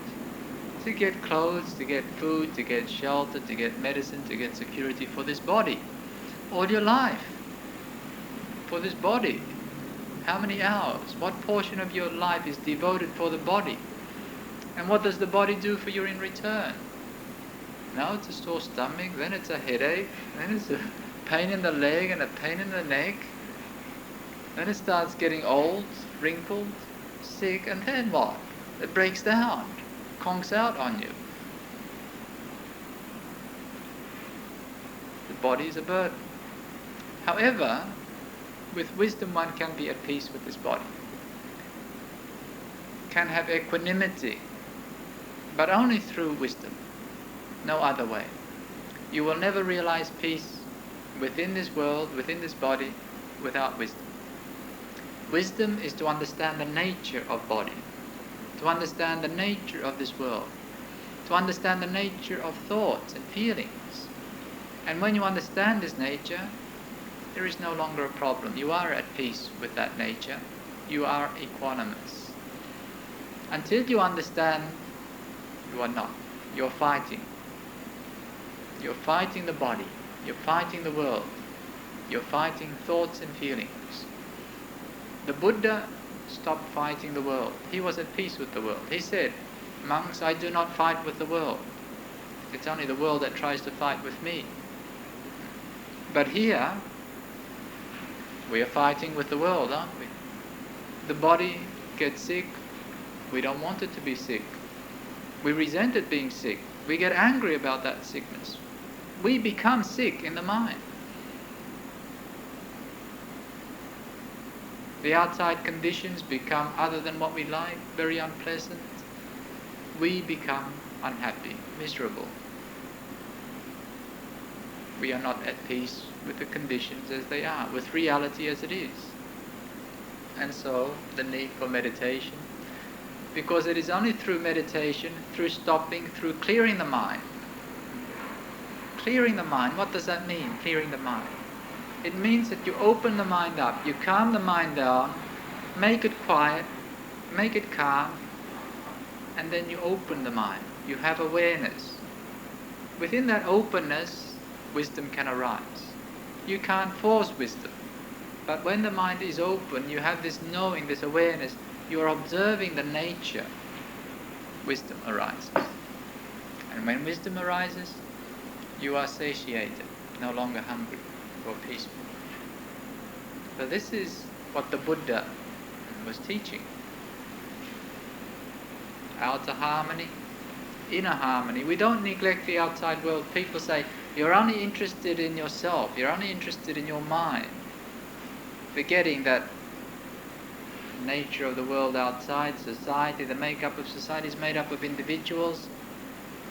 To get clothes, to get food, to get shelter, to get medicine, to get security for this body. All your life. For this body. How many hours? What portion of your life is devoted for the body? And what does the body do for you in return? Now it's a sore stomach, then it's a headache, then it's a pain in the leg and a pain in the neck. Then it starts getting old, wrinkled, sick, and then what? It breaks down, conks out on you. The body is a burden. However, with wisdom one can be at peace with this body. Can have equanimity, but only through wisdom. No other way. You will never realize peace within this world, within this body, without wisdom. Wisdom is to understand the nature of body, to understand the nature of this world, to understand the nature of thoughts and feelings. And when you understand this nature, there is no longer a problem. You are at peace with that nature. You are equanimous. Until you understand, you are not. You're fighting. You're fighting the body. You're fighting the world. You're fighting thoughts and feelings. The Buddha stopped fighting the world. He was at peace with the world. He said, "Monks, I do not fight with the world. It's only the world that tries to fight with me." But here, we are fighting with the world, aren't we? The body gets sick. We don't want it to be sick. We resent it being sick. We get angry about that sickness. We become sick in the mind. The outside conditions become other than what we like, very unpleasant. We become unhappy, miserable. We are not at peace with the conditions as they are, with reality as it is. And so, the need for meditation, because it is only through meditation, through stopping, through clearing the mind. Clearing the mind, what does that mean, clearing the mind? It means that you open the mind up, you calm the mind down, make it quiet, make it calm, and then you open the mind. You have awareness. Within that openness, wisdom can arise. You can't force wisdom. But when the mind is open, you have this knowing, this awareness, you are observing the nature, wisdom arises. And when wisdom arises, you are satiated, no longer hungry or peaceful. So this is what the Buddha was teaching. Outer harmony, inner harmony. We don't neglect the outside world. People say, you're only interested in yourself, you're only interested in your mind, forgetting that nature of the world outside, society, the makeup of society is made up of individuals,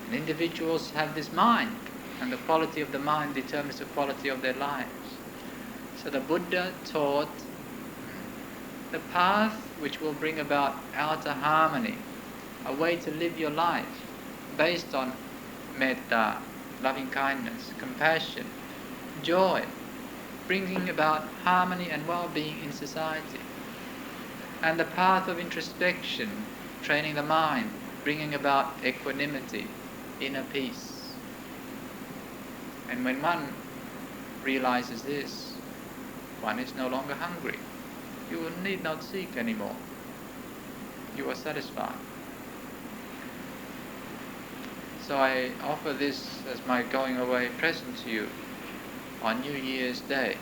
and individuals have this mind, and the quality of the mind determines the quality of their lives. So the Buddha taught the path which will bring about outer harmony, a way to live your life based on metta, loving kindness, compassion, joy, bringing about harmony and well-being in society. And the path of introspection, training the mind, bringing about equanimity, inner peace. And when one realizes this, one is no longer hungry. You need not seek anymore. You are satisfied. So I offer this as my going away present to you on New Year's Day.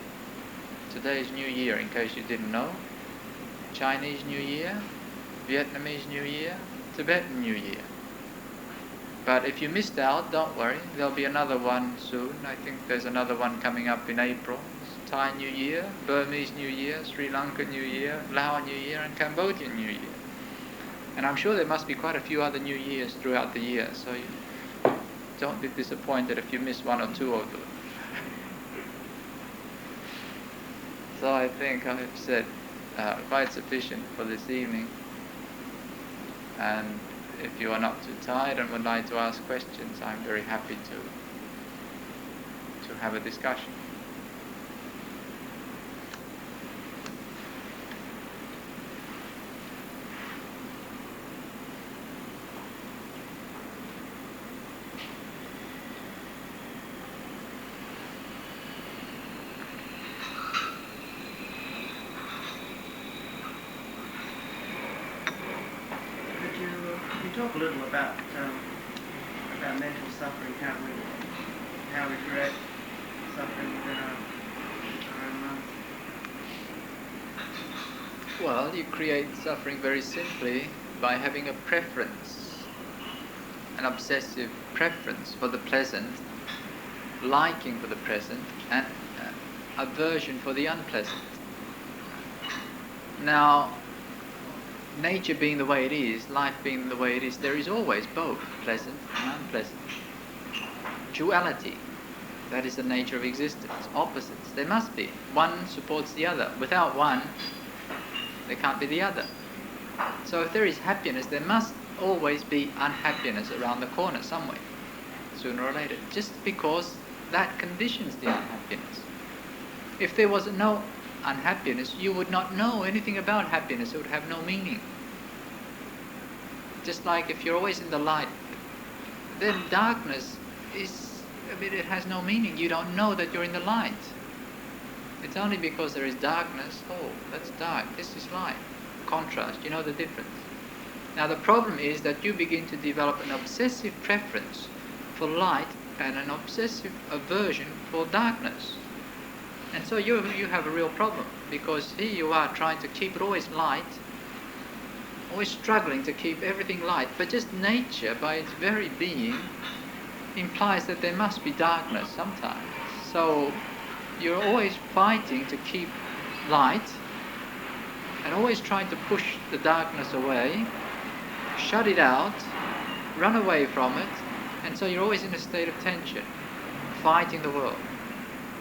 Today is New Year, in case you didn't know. Chinese New Year, Vietnamese New Year, Tibetan New Year. But if you missed out, don't worry, there'll be another one soon. I think there's another one coming up in April. It's Thai New Year, Burmese New Year, Sri Lanka New Year, Lao New Year, and Cambodian New Year. And I'm sure there must be quite a few other New Years throughout the year, so you don't be disappointed if you miss one or two of them. So I think I've said quite sufficient for this evening. And if you are not too tired and would like to ask questions, I'm very happy to have a discussion. Could you talk a little about mental suffering, how we create suffering within our own minds? Well, you create suffering very simply by having a preference, an obsessive preference for the pleasant, liking for the present, and aversion for the unpleasant. Now, nature being the way it is, life being the way it is, there is always both pleasant and unpleasant. Duality, that is the nature of existence. Opposites, there must be. One supports the other. Without one, there can't be the other. So if there is happiness, there must always be unhappiness around the corner somewhere, sooner or later, just because that conditions the unhappiness. If there was no unhappiness, you would not know anything about happiness. It would have no meaning. Just like if you're always in the light, then darkness it has no meaning. You don't know that you're in the light. It's only because there is darkness, oh, that's dark, this is light. Contrast, you know the difference. Now the problem is that you begin to develop an obsessive preference for light and an obsessive aversion for darkness. And so you have a real problem, because here you are trying to keep it always light, always struggling to keep everything light, but just nature by its very being implies that there must be darkness sometimes. So you're always fighting to keep light and always trying to push the darkness away, shut it out, run away from it, and so you're always in a state of tension, fighting the world.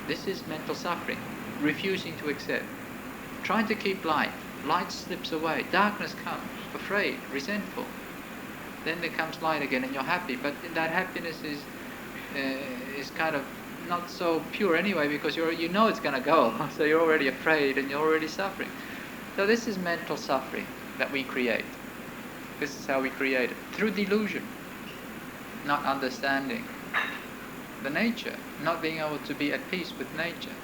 This is mental suffering, refusing to accept, trying to keep light. Light slips away, darkness comes, afraid, resentful. Then there comes light again and you're happy, but that happiness is kind of not so pure anyway, because you know it's going to go, so you're already afraid and you're already suffering. So this is mental suffering that we create. This is how we create it, through delusion, not understanding the nature, not being able to be at peace with nature.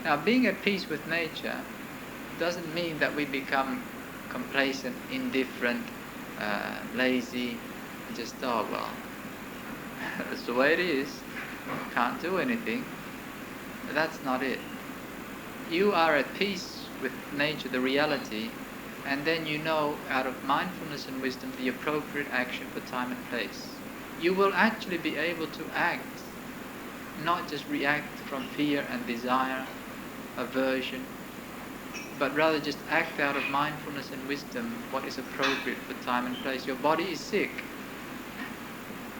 Now, being at peace with nature doesn't mean that we become complacent, indifferent, lazy, just, oh well, that's the way it is, can't do anything. That's not it. You are at peace with nature, the reality, and then you know out of mindfulness and wisdom the appropriate action for time and place. You will actually be able to act, not just react from fear and desire, aversion, but rather just act out of mindfulness and wisdom what is appropriate for time and place. Your body is sick.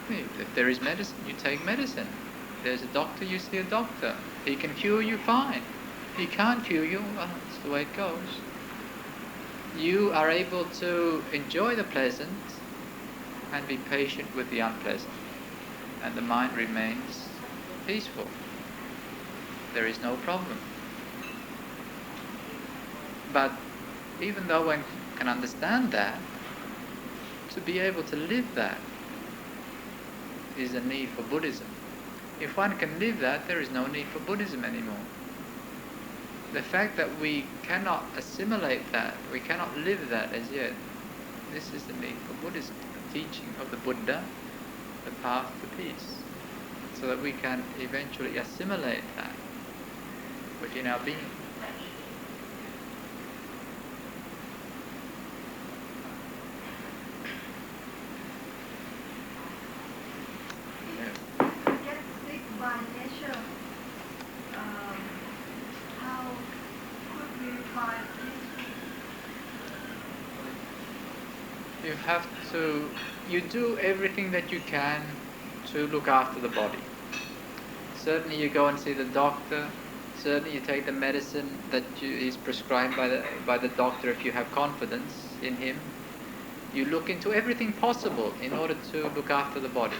If there is medicine, you take medicine. If there's a doctor, you see a doctor. He can cure you, fine. He can't cure you, well, that's the way it goes. You are able to enjoy the pleasant and be patient with the unpleasant, and the mind remains peaceful. There is no problem. But even though one can understand that, to be able to live that is a need for Buddhism. If one can live that, there is no need for Buddhism anymore. The fact that we cannot assimilate that, we cannot live that as yet, this is the need for Buddhism, the teaching of the Buddha, the path to peace, so that we can eventually assimilate that within our being. By nature, how could we find peace? you do everything that you can to look after the body. Certainly you go and see the doctor, certainly you take the medicine that is prescribed by the doctor if you have confidence in him. You look into everything possible in order to look after the body.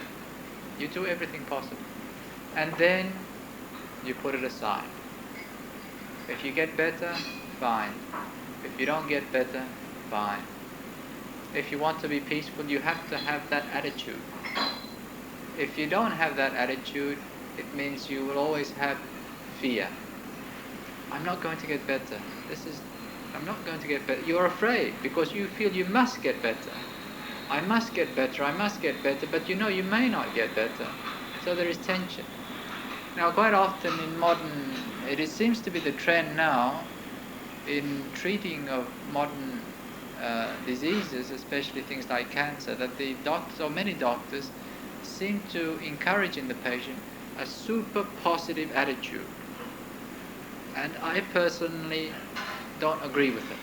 You do everything possible. And then you put it aside. If you get better, fine. If you don't get better, fine. If you want to be peaceful, you have to have that attitude. If you don't have that attitude, it means you will always have fear. I'm not going to get better. I'm not going to get better. You're afraid because you feel you must get better. I must get better, but you know you may not get better. So there is tension. Now quite often in modern, it seems to be the trend now in treating of modern diseases, especially things like cancer, that the doctors, or many doctors, seem to encourage in the patient a super positive attitude. And I personally don't agree with it.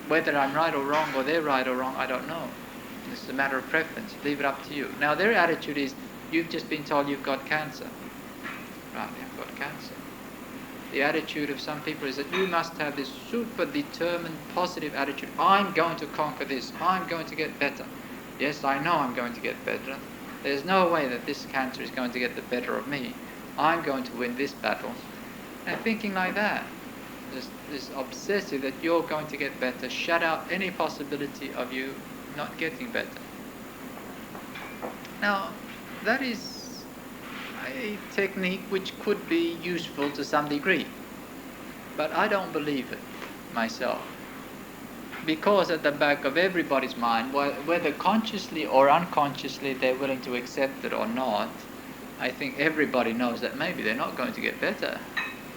Whether I'm right or wrong, or they're right or wrong, I don't know. It's a matter of preference. Leave it up to you. Now their attitude is, you've just been told you've got cancer. Right, I've got cancer. The attitude of some people is that you must have this super determined, positive attitude. I'm going to conquer this. I'm going to get better. Yes, I know I'm going to get better. There's no way that this cancer is going to get the better of me. I'm going to win this battle. And thinking like that, this obsessive that you're going to get better, shut out any possibility of you not getting better. Now, that is a technique which could be useful to some degree, but I don't believe it myself. Because at the back of everybody's mind, whether consciously or unconsciously they're willing to accept it or not, I think everybody knows that maybe they're not going to get better.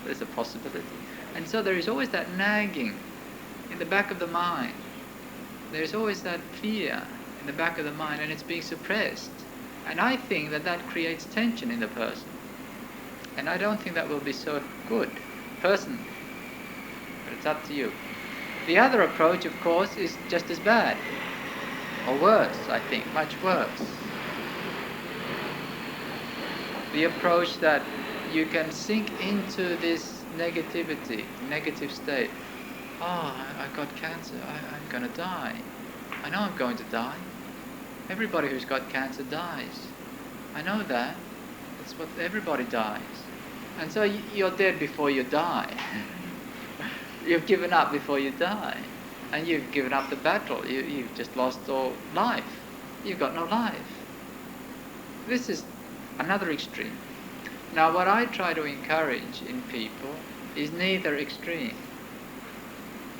There's a possibility. And so there is always that nagging in the back of the mind. There's always that fear in the back of the mind, and it's being suppressed. And I think that creates tension in the person. And I don't think that will be so good, personally. But it's up to you. The other approach, of course, is just as bad. Or worse, I think, much worse. The approach that you can sink into this negativity, negative state. Oh, I got cancer, I'm going to die. I know I'm going to die. Everybody who's got cancer dies. I know that. That's what everybody dies. And so you're dead before you die. You've given up before you die. And you've given up the battle. You've just lost all life. You've got no life. This is another extreme. Now what I try to encourage in people is neither extreme.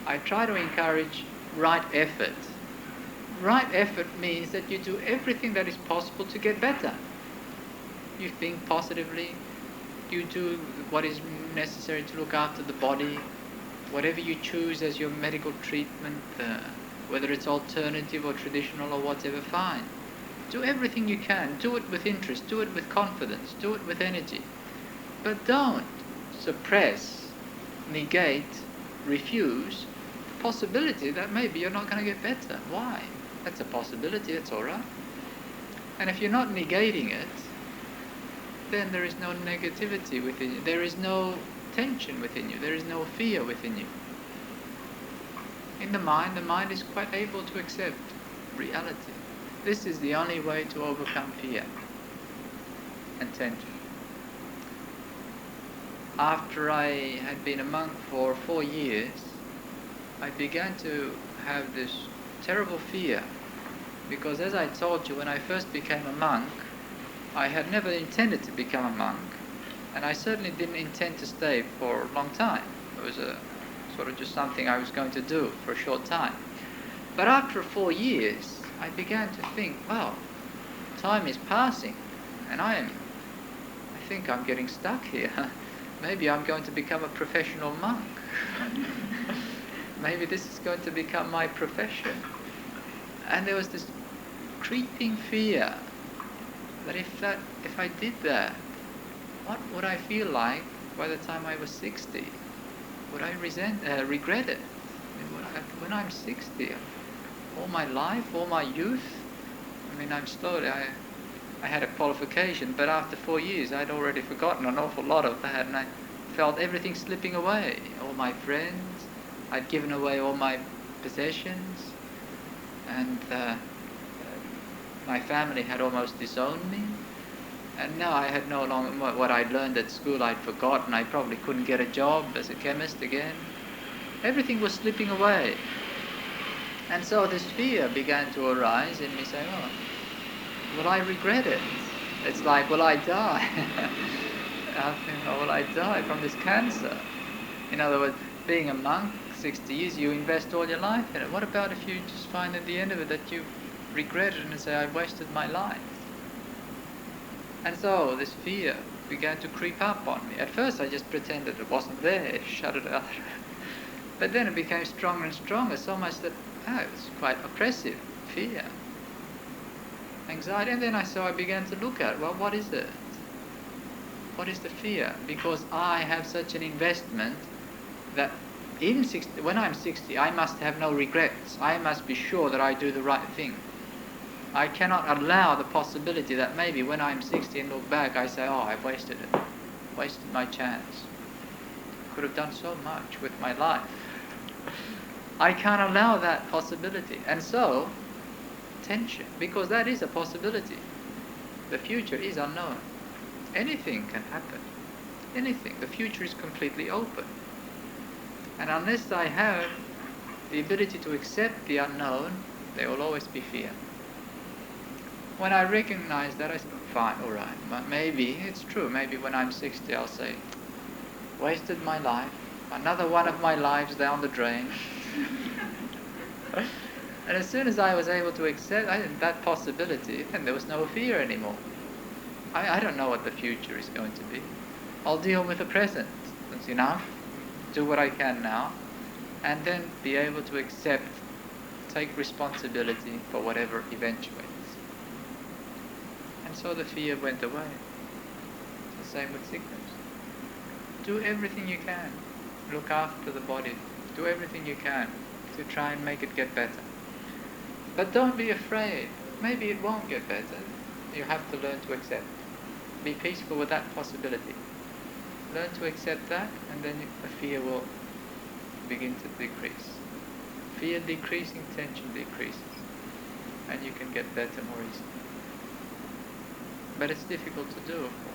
I try to encourage right effort. Right effort means that you do everything that is possible to get better. You think positively, you do what is necessary to look after the body, whatever you choose as your medical treatment, whether it's alternative or traditional or whatever, fine. Do everything you can, do it with interest, do it with confidence, do it with energy. But don't suppress, negate, refuse the possibility that maybe you're not going to get better. Why? That's a possibility, that's all right. And if you're not negating it, then there is no negativity within you. There is no tension within you. There is no fear within you. In the mind is quite able to accept reality. This is the only way to overcome fear and tension. After I had been a monk for 4 years, I began to have this terrible fear, because as I told you, when I first became a monk, I had never intended to become a monk, and I certainly didn't intend to stay for a long time. It was a sort of just something I was going to do for a short time. But after 4 years, I began to think, well, time is passing, and I think I'm getting stuck here. Maybe I'm going to become a professional monk. Maybe this is going to become my profession. And there was this creeping fear that if I did that, what would I feel like by the time I was 60? Would I regret it? When I'm 60, all my life, all my youth. I mean, I had a qualification, but after 4 years I'd already forgotten an awful lot of that, and I felt everything slipping away. All my friends, I'd given away all my possessions, and my family had almost disowned me. And now I had no longer what I'd learned at school. I'd forgotten. I probably couldn't get a job as a chemist again. Everything was slipping away. And so this fear began to arise in me, saying, oh, will I regret it? It's like, will I die? Will I die from this cancer? In other words, being a monk, 60 years, you invest all your life in it. What about if you just find at the end of it that you regret it and say, I wasted my life? And so this fear began to creep up on me. At first I just pretended it wasn't there, shut it out. But then it became stronger and stronger, so much that it was quite oppressive, fear, anxiety. And then I began to look at, well, what is it? What is the fear? Because I have such an investment that when I'm 60, I must have no regrets. I must be sure that I do the right thing. I cannot allow the possibility that maybe when I'm 60 and look back, I say, oh, I've wasted it. Wasted my chance. Could have done so much with my life. I can't allow that possibility. And so, tension, because that is a possibility. The future is unknown. Anything can happen. Anything. The future is completely open. And unless I have the ability to accept the unknown, there will always be fear. When I recognize that, I say, fine, all right, maybe it's true. Maybe when I'm 60, I'll say, wasted my life, another one of my lives down the drain. And as soon as I was able to accept that possibility, then there was no fear anymore. I don't know what the future is going to be. I'll deal with the present. That's enough. Do what I can now. And then be able to accept, take responsibility for whatever eventuates. And so the fear went away. The same with sickness. Do everything you can. Look after the body. Do everything you can to try and make it get better. But don't be afraid. Maybe it won't get better. You have to learn to accept. Be peaceful with that possibility. Learn to accept that, and then the fear will begin to decrease. Fear decreasing, tension decreases. And you can get better more easily. But it's difficult to do, of course.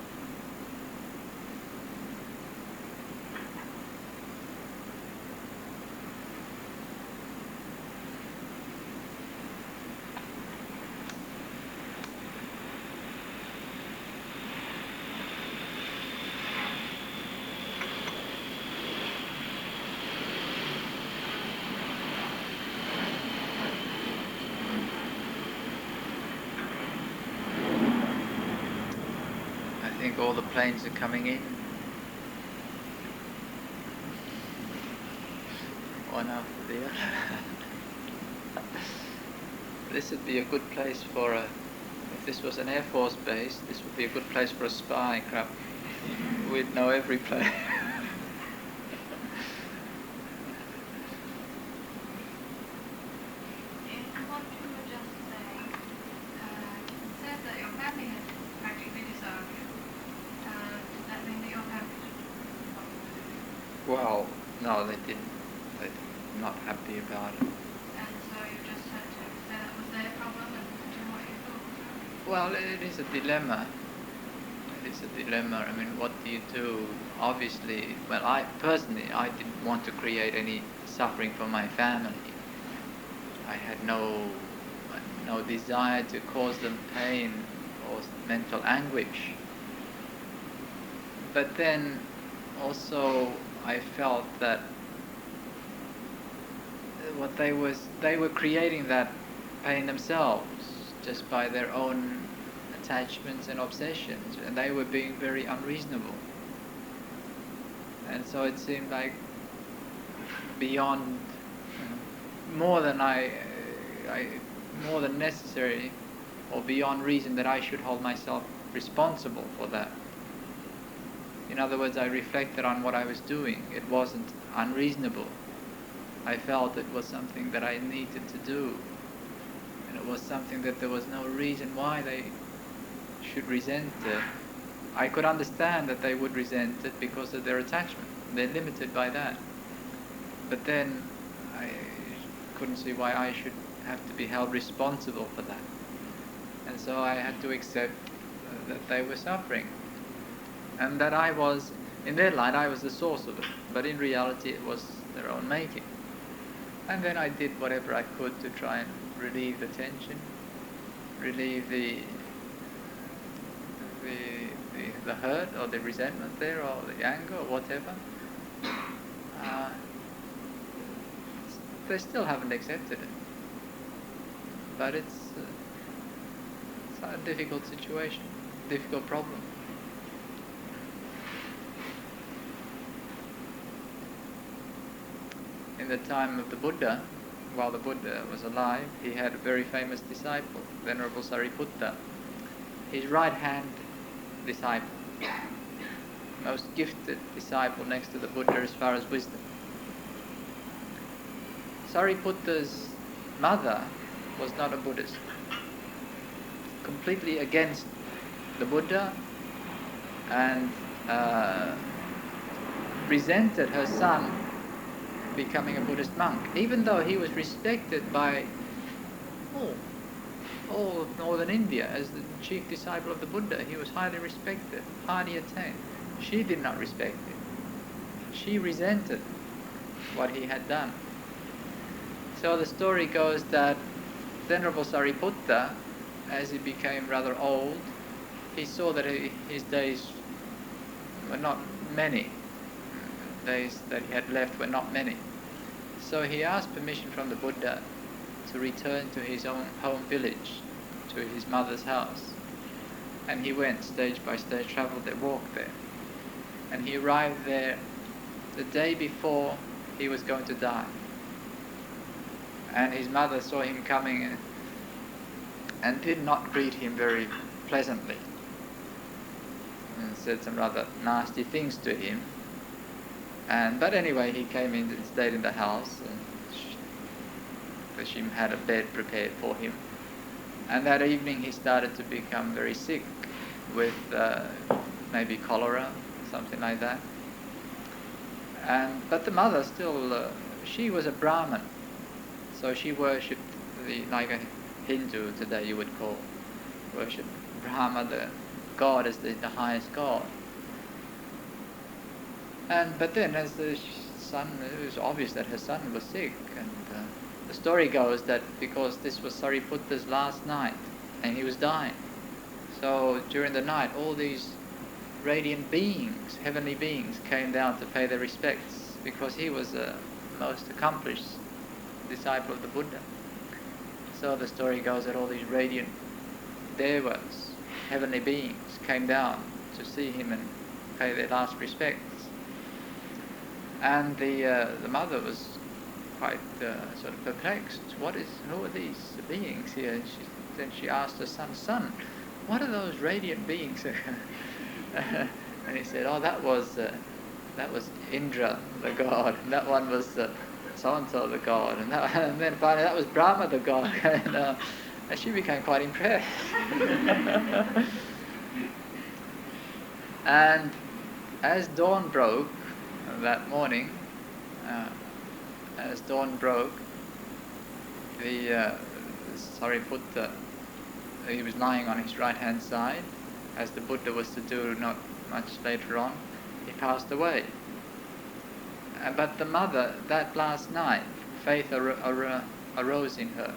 I think all the planes are coming in, one after the other. This would be a good place for if this was an Air Force base, this would be a good place for a spy crap. We'd know every plane. Well, no, they didn't. They're not happy about it. And so you just had to say that was their problem and do what you thought? Well, it is a dilemma. It is a dilemma. I mean, what do you do? Obviously, well, I didn't want to create any suffering for my family. I had no desire to cause them pain or mental anguish. But then also I felt that they were creating that pain themselves just by their own attachments and obsessions, and they were being very unreasonable. And so it seemed like beyond more than more than necessary or beyond reason that I should hold myself responsible for that. In other words, I reflected on what I was doing. It wasn't unreasonable. I felt it was something that I needed to do it was something that there was no reason why they should resent it. I could understand that they would resent it because of their attachment. They're limited by that. But then I couldn't see why I should have to be held responsible for that. And so I had to accept that they were suffering. And that I was, in their light, I was the source of it. But in reality, it was their own making. And then I did whatever I could to try and relieve the tension, relieve the hurt or the resentment there, or the anger or whatever. They still haven't accepted it. But it's a difficult situation, difficult problem. In the time of the Buddha, while the Buddha was alive, he had a very famous disciple, Venerable Sariputta, his right-hand disciple, most gifted disciple next to the Buddha as far as wisdom. Sariputta's mother was not a Buddhist, completely against the Buddha, and resented her son becoming a Buddhist monk, even though he was respected by all of northern India as the chief disciple of the Buddha. He was highly respected, highly attained. She did not respect him. She resented what he had done. So the story goes that Venerable Sariputta, as he became rather old, he saw that his days were not many. Days that he had left were not many. So he asked permission from the Buddha to return to his own home village, to his mother's house. And he went stage by stage, travelled there, walked there. And he arrived there the day before he was going to die. And his mother saw him coming and did not greet him very pleasantly, and said some rather nasty things to him. But anyway, he came in and stayed in the house, and she had a bed prepared for him. And that evening he started to become very sick with maybe cholera, something like that. But the mother still, she was a Brahmin, so she worshipped like a Hindu today you would call, worshipped Brahma, the God, as the highest God. But then as the son, it was obvious that her son was sick, and the story goes that because this was Sariputta's last night and he was dying, so during the night all these radiant beings, heavenly beings, came down to pay their respects, because he was the most accomplished disciple of the Buddha. So the story goes that all these radiant devas, heavenly beings, came down to see him and pay their last respects. And the mother was quite sort of perplexed. Who are these beings here? And then she asked her son, what are those radiant beings? And he said, that was Indra, the god. And that one was so-and-so, the god. And then finally that was Brahma, the god. And she became quite impressed. And as dawn broke that morning, the Sariputta, he was lying on his right-hand side, as the Buddha was to do not much later on. He passed away. But the mother, that last night, faith arose in her.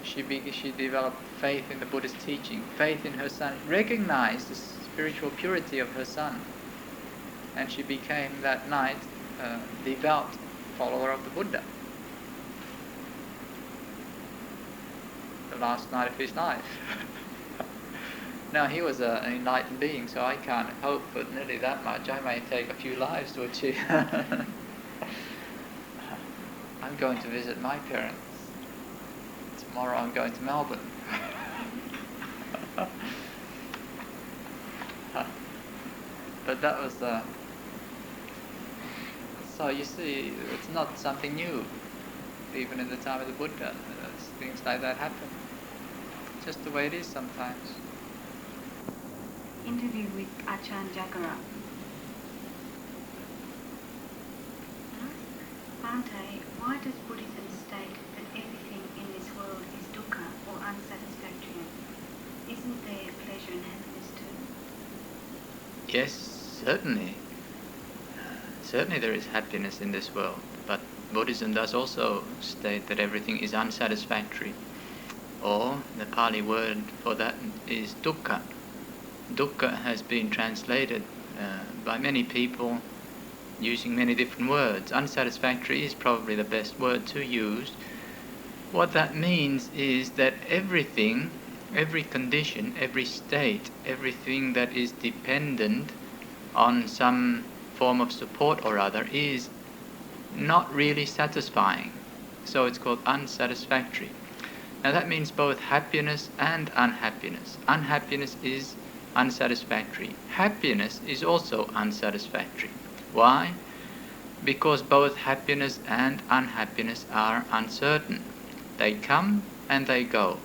She developed faith in the Buddhist teaching, faith in her son, recognized the spiritual purity of her son. And she became that night a devout follower of the Buddha. The last night of his life. Now he was an enlightened being, so I can't hope for nearly that much. I may take a few lives to achieve. I'm going to visit my parents. Tomorrow I'm going to Melbourne. But that was so you see, it's not something new. Even in the time of the Buddha, things like that happened. just the way it is sometimes. Interview with Ajahn Jagaro. Bhante, why does Buddhism state that everything in this world is dukkha or unsatisfactory? Isn't there pleasure and happiness too? Yes, certainly. Certainly there is happiness in this world, but Buddhism does also state that everything is unsatisfactory. Or the Pali word for that is dukkha. Dukkha has been translated by many people using many different words. Unsatisfactory is probably the best word to use. What that means is that everything, every condition, every state, everything that is dependent on some form of support or other is not really satisfying. So it's called unsatisfactory. Now that means both happiness and unhappiness. Unhappiness is unsatisfactory. Happiness is also unsatisfactory. Why? Because both happiness and unhappiness are uncertain. They come and they go.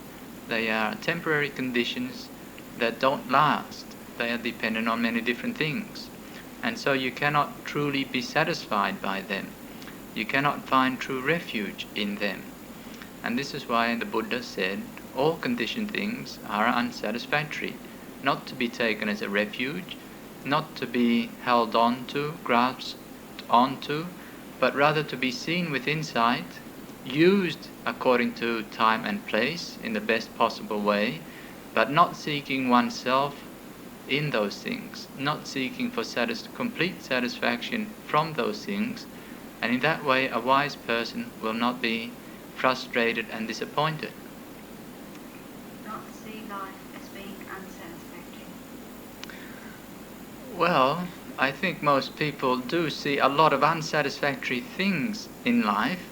They are temporary conditions that don't last. They are dependent on many different things. And so you cannot truly be satisfied by them. You cannot find true refuge in them. And this is why the Buddha said, all conditioned things are unsatisfactory, not to be taken as a refuge, not to be held on to, grasped onto, but rather to be seen with insight, used according to time and place in the best possible way, but not seeking oneself in those things, not seeking for complete satisfaction from those things, and in that way a wise person will not be frustrated and disappointed. Not see life as being unsatisfactory. Well, I think most people do see a lot of unsatisfactory things in life,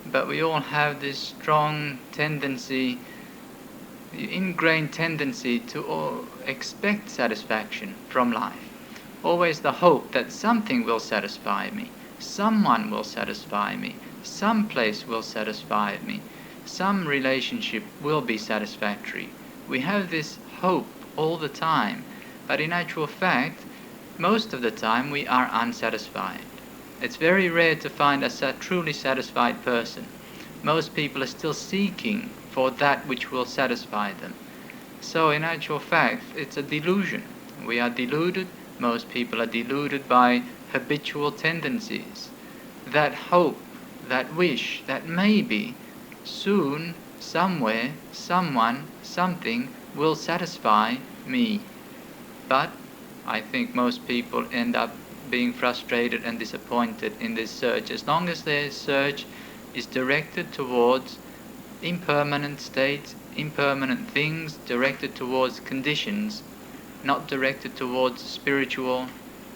but we all have this strong tendency, ingrained tendency to expect satisfaction from life. Always the hope that something will satisfy me, someone will satisfy me, some place will satisfy me, some relationship will be satisfactory. We have this hope all the time, but in actual fact, most of the time we are unsatisfied. It's very rare to find a truly satisfied person. Most people are still seeking for that which will satisfy them. So in actual fact, it's a delusion. We are deluded. Most people are deluded by habitual tendencies. That hope, that wish, that maybe soon, somewhere, someone, something will satisfy me. But I think most people end up being frustrated and disappointed in this search, as long as their search is directed towards impermanent states, impermanent things, directed towards conditions, not directed towards spiritual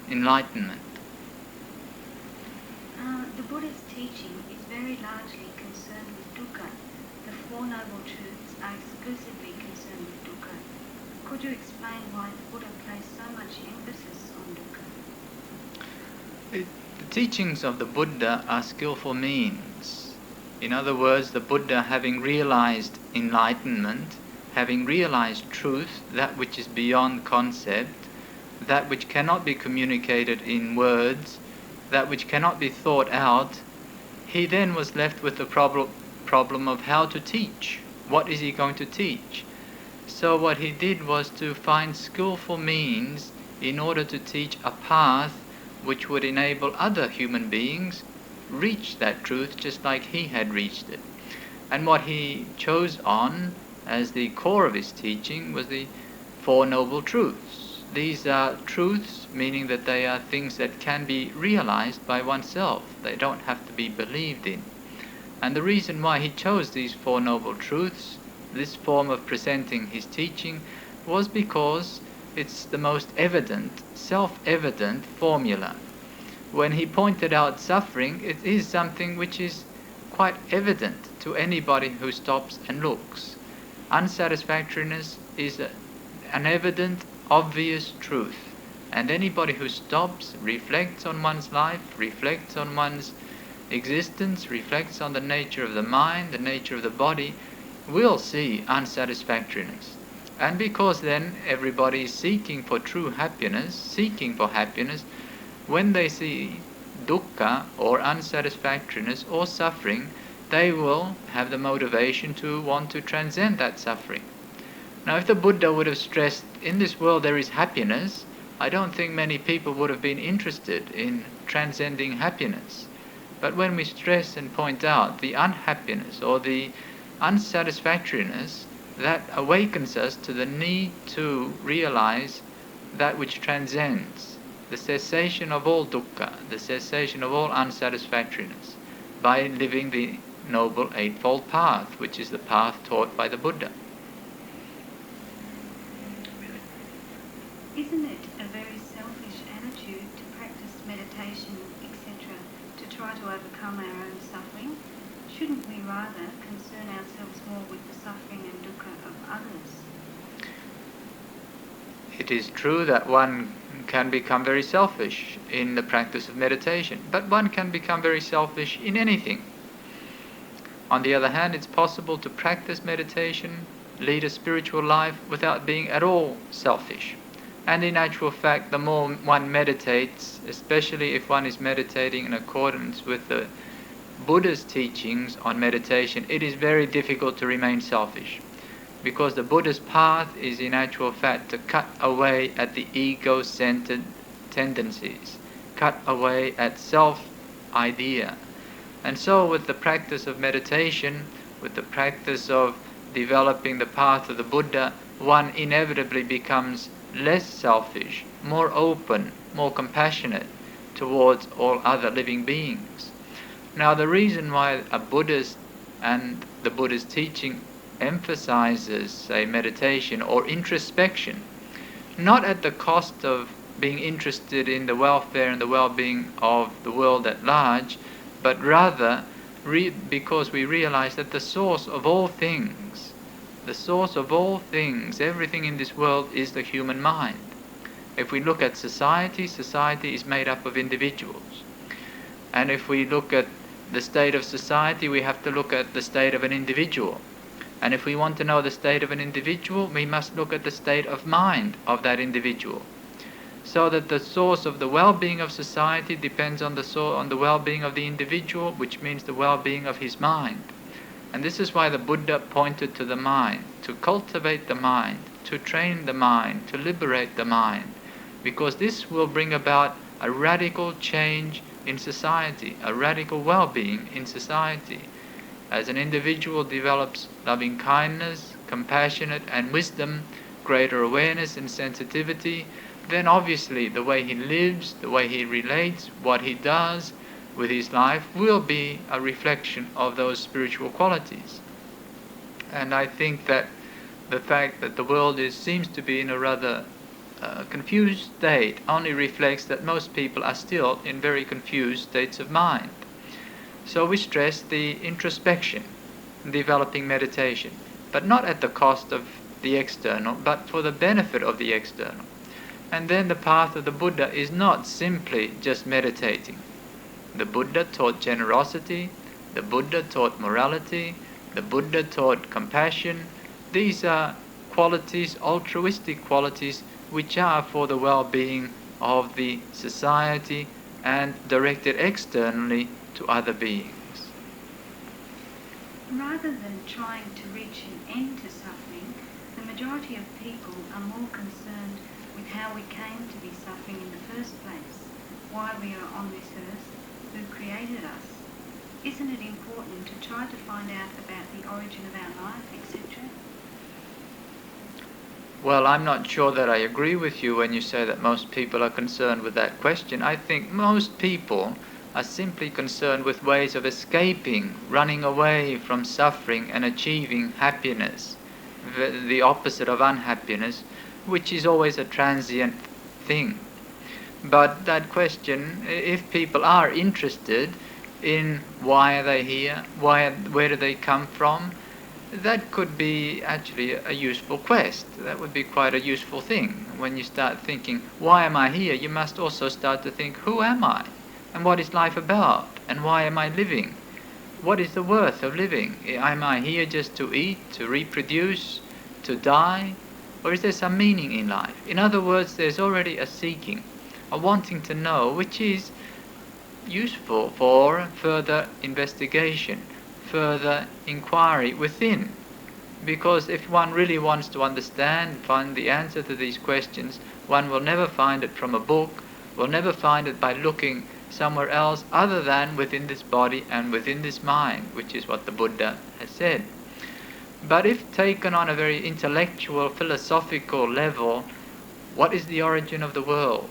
enlightenment. The Buddhist teaching is very largely concerned with dukkha. The Four Noble Truths are exclusively concerned with dukkha. Could you explain why the Buddha placed so much emphasis on dukkha? The teachings of the Buddha are skillful means. In other words, the Buddha, having realized enlightenment, having realized truth, that which is beyond concept, that which cannot be communicated in words, that which cannot be thought out, he then was left with the problem of how to teach. What is he going to teach? So what he did was to find skillful means in order to teach a path which would enable other human beings reach that truth just like he had reached it. And what he chose on as the core of his teaching was the Four Noble Truths. These are truths, meaning that they are things that can be realized by oneself. They don't have to be believed in. And the reason why he chose these Four Noble Truths, this form of presenting his teaching, was because it's the most evident, self-evident formula. When he pointed out suffering, it is something which is quite evident to anybody who stops and looks. Unsatisfactoriness is an evident, obvious truth. And anybody who stops, reflects on one's life, reflects on one's existence, reflects on the nature of the mind, the nature of the body, will see unsatisfactoriness. And because then everybody is seeking for true happiness, seeking for happiness, when they see dukkha or unsatisfactoriness or suffering, they will have the motivation to want to transcend that suffering. Now, if the Buddha would have stressed, in this world there is happiness, I don't think many people would have been interested in transcending happiness. But when we stress and point out the unhappiness or the unsatisfactoriness, that awakens us to the need to realize that which transcends, the cessation of all dukkha, the cessation of all unsatisfactoriness, by living the Noble Eightfold Path, which is the path taught by the Buddha. Isn't it a very selfish attitude to practice meditation, etc., to try to overcome our own suffering? Shouldn't we rather concern ourselves more with the suffering and dukkha of others? It is true that one can become very selfish in the practice of meditation, but one can become very selfish in anything. On the other hand, it's possible to practice meditation, lead a spiritual life without being at all selfish. And in actual fact, the more one meditates, especially if one is meditating in accordance with the Buddha's teachings on meditation, it is very difficult to remain selfish. Because the Buddha's path is in actual fact to cut away at the ego-centered tendencies, cut away at self-idea. And so with the practice of meditation, with the practice of developing the path of the Buddha, one inevitably becomes less selfish, more open, more compassionate towards all other living beings. Now the reason why a Buddhist and the Buddha's teaching emphasizes, say, meditation or introspection, not at the cost of being interested in the welfare and the well-being of the world at large, but rather because we realize that the source of all things, everything in this world is the human mind. If we look at society, society is made up of individuals. And if we look at the state of society, we have to look at the state of an individual. And if we want to know the state of an individual, we must look at the state of mind of that individual. So that the source of the well-being of society depends on the well-being of the individual, which means the well-being of his mind. And this is why the Buddha pointed to the mind, to cultivate the mind, to train the mind, to liberate the mind, because this will bring about a radical change in society, a radical well-being in society. As an individual develops loving kindness, compassionate and wisdom, greater awareness and sensitivity, then obviously the way he lives, the way he relates, what he does with his life will be a reflection of those spiritual qualities. And I think that the fact that the world seems to be in a rather confused state only reflects that most people are still in very confused states of mind. So we stress the introspection, developing meditation, but not at the cost of the external, but for the benefit of the external. And then the path of the Buddha is not simply just meditating. The Buddha taught generosity, the Buddha taught morality, the Buddha taught compassion. These are qualities, altruistic qualities, which are for the well-being of the society and directed externally to other beings. Rather than trying to reach an end to suffering, the majority of people are more concerned with how we came to be suffering in the first place, why we are on this earth, who created us. Isn't it important to try to find out about the origin of our life, etc.? Well, I'm not sure that I agree with you when you say that most people are concerned with that question. I think most people are simply concerned with ways of escaping, running away from suffering and achieving happiness, the opposite of unhappiness, which is always a transient thing. But that question, if people are interested in why are they here, where do they come from, that could be actually a useful quest. That would be quite a useful thing. When you start thinking, why am I here, you must also start to think, who am I? And what is life about? And why am I living? what is the worth of living? Am I here just to eat, to reproduce, to die? Or is there some meaning in life? In other words, there's already a seeking, a wanting to know, which is useful for further investigation, further inquiry within. Because if one really wants to understand, find the answer to these questions, one will never find it from a book, will never find it by looking somewhere else other than within this body and within this mind, which is what the Buddha has said. But if taken on a very intellectual, philosophical level, what is the origin of the world?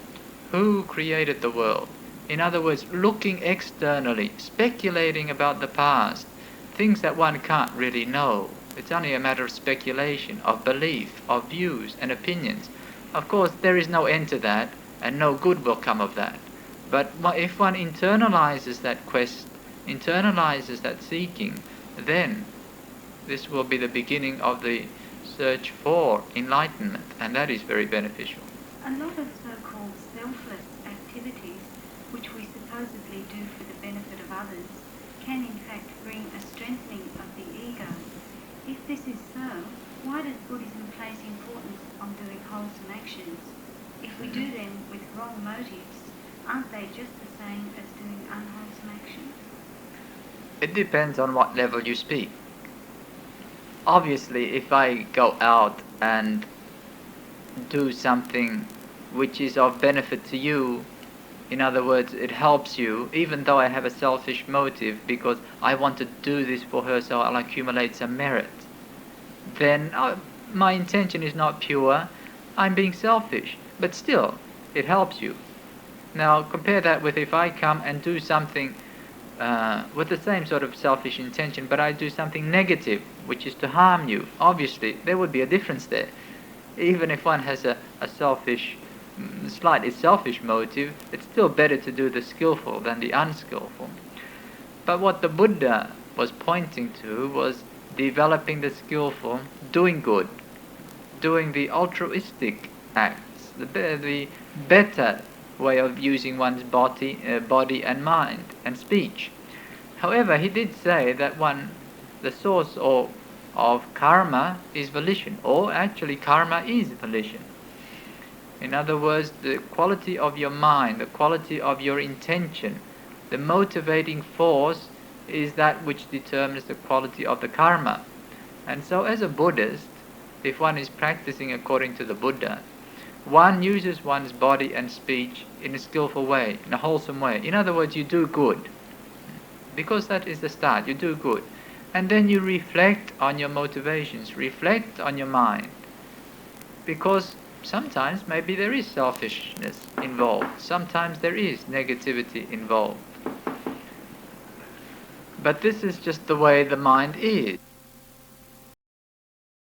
Who created the world? In other words, looking externally, speculating about the past, things that one can't really know. It's only a matter of speculation, of belief, of views and opinions. Of course, there is no end to that, and no good will come of that. But if one internalizes that quest, internalizes that seeking, then this will be the beginning of the search for enlightenment, and that is very beneficial. A lot of so-called selfless activities, which we supposedly do for the benefit of others, can in fact bring a strengthening of the ego. If this is so, why does Buddhism place importance on doing wholesome actions? If we do them with wrong motives, aren't they just the same as doing unwholesome actions? It depends on what level you speak. Obviously, if I go out and do something which is of benefit to you, in other words, it helps you, even though I have a selfish motive because I want to do this for her so I'll accumulate some merit, then my intention is not pure, I'm being selfish, but still, it helps you. Now, compare that with if I come and do something with the same sort of selfish intention, but I do something negative, which is to harm you. Obviously, there would be a difference there. Even if one has a selfish, slightly selfish motive, it's still better to do the skillful than the unskillful. But what the Buddha was pointing to was developing the skillful, doing good, doing the altruistic acts, the better way of using one's body and mind and speech. However, he did say that the source of karma is volition, or actually karma is volition. In other words, the quality of your mind, the quality of your intention, the motivating force is that which determines the quality of the karma. And so as a Buddhist, if one is practicing according to the Buddha, one uses one's body and speech in a skillful way, in a wholesome way. In other words, you do good. Because that is the start, you do good. And then you reflect on your motivations, reflect on your mind. Because sometimes maybe there is selfishness involved, sometimes there is negativity involved. But this is just the way the mind is.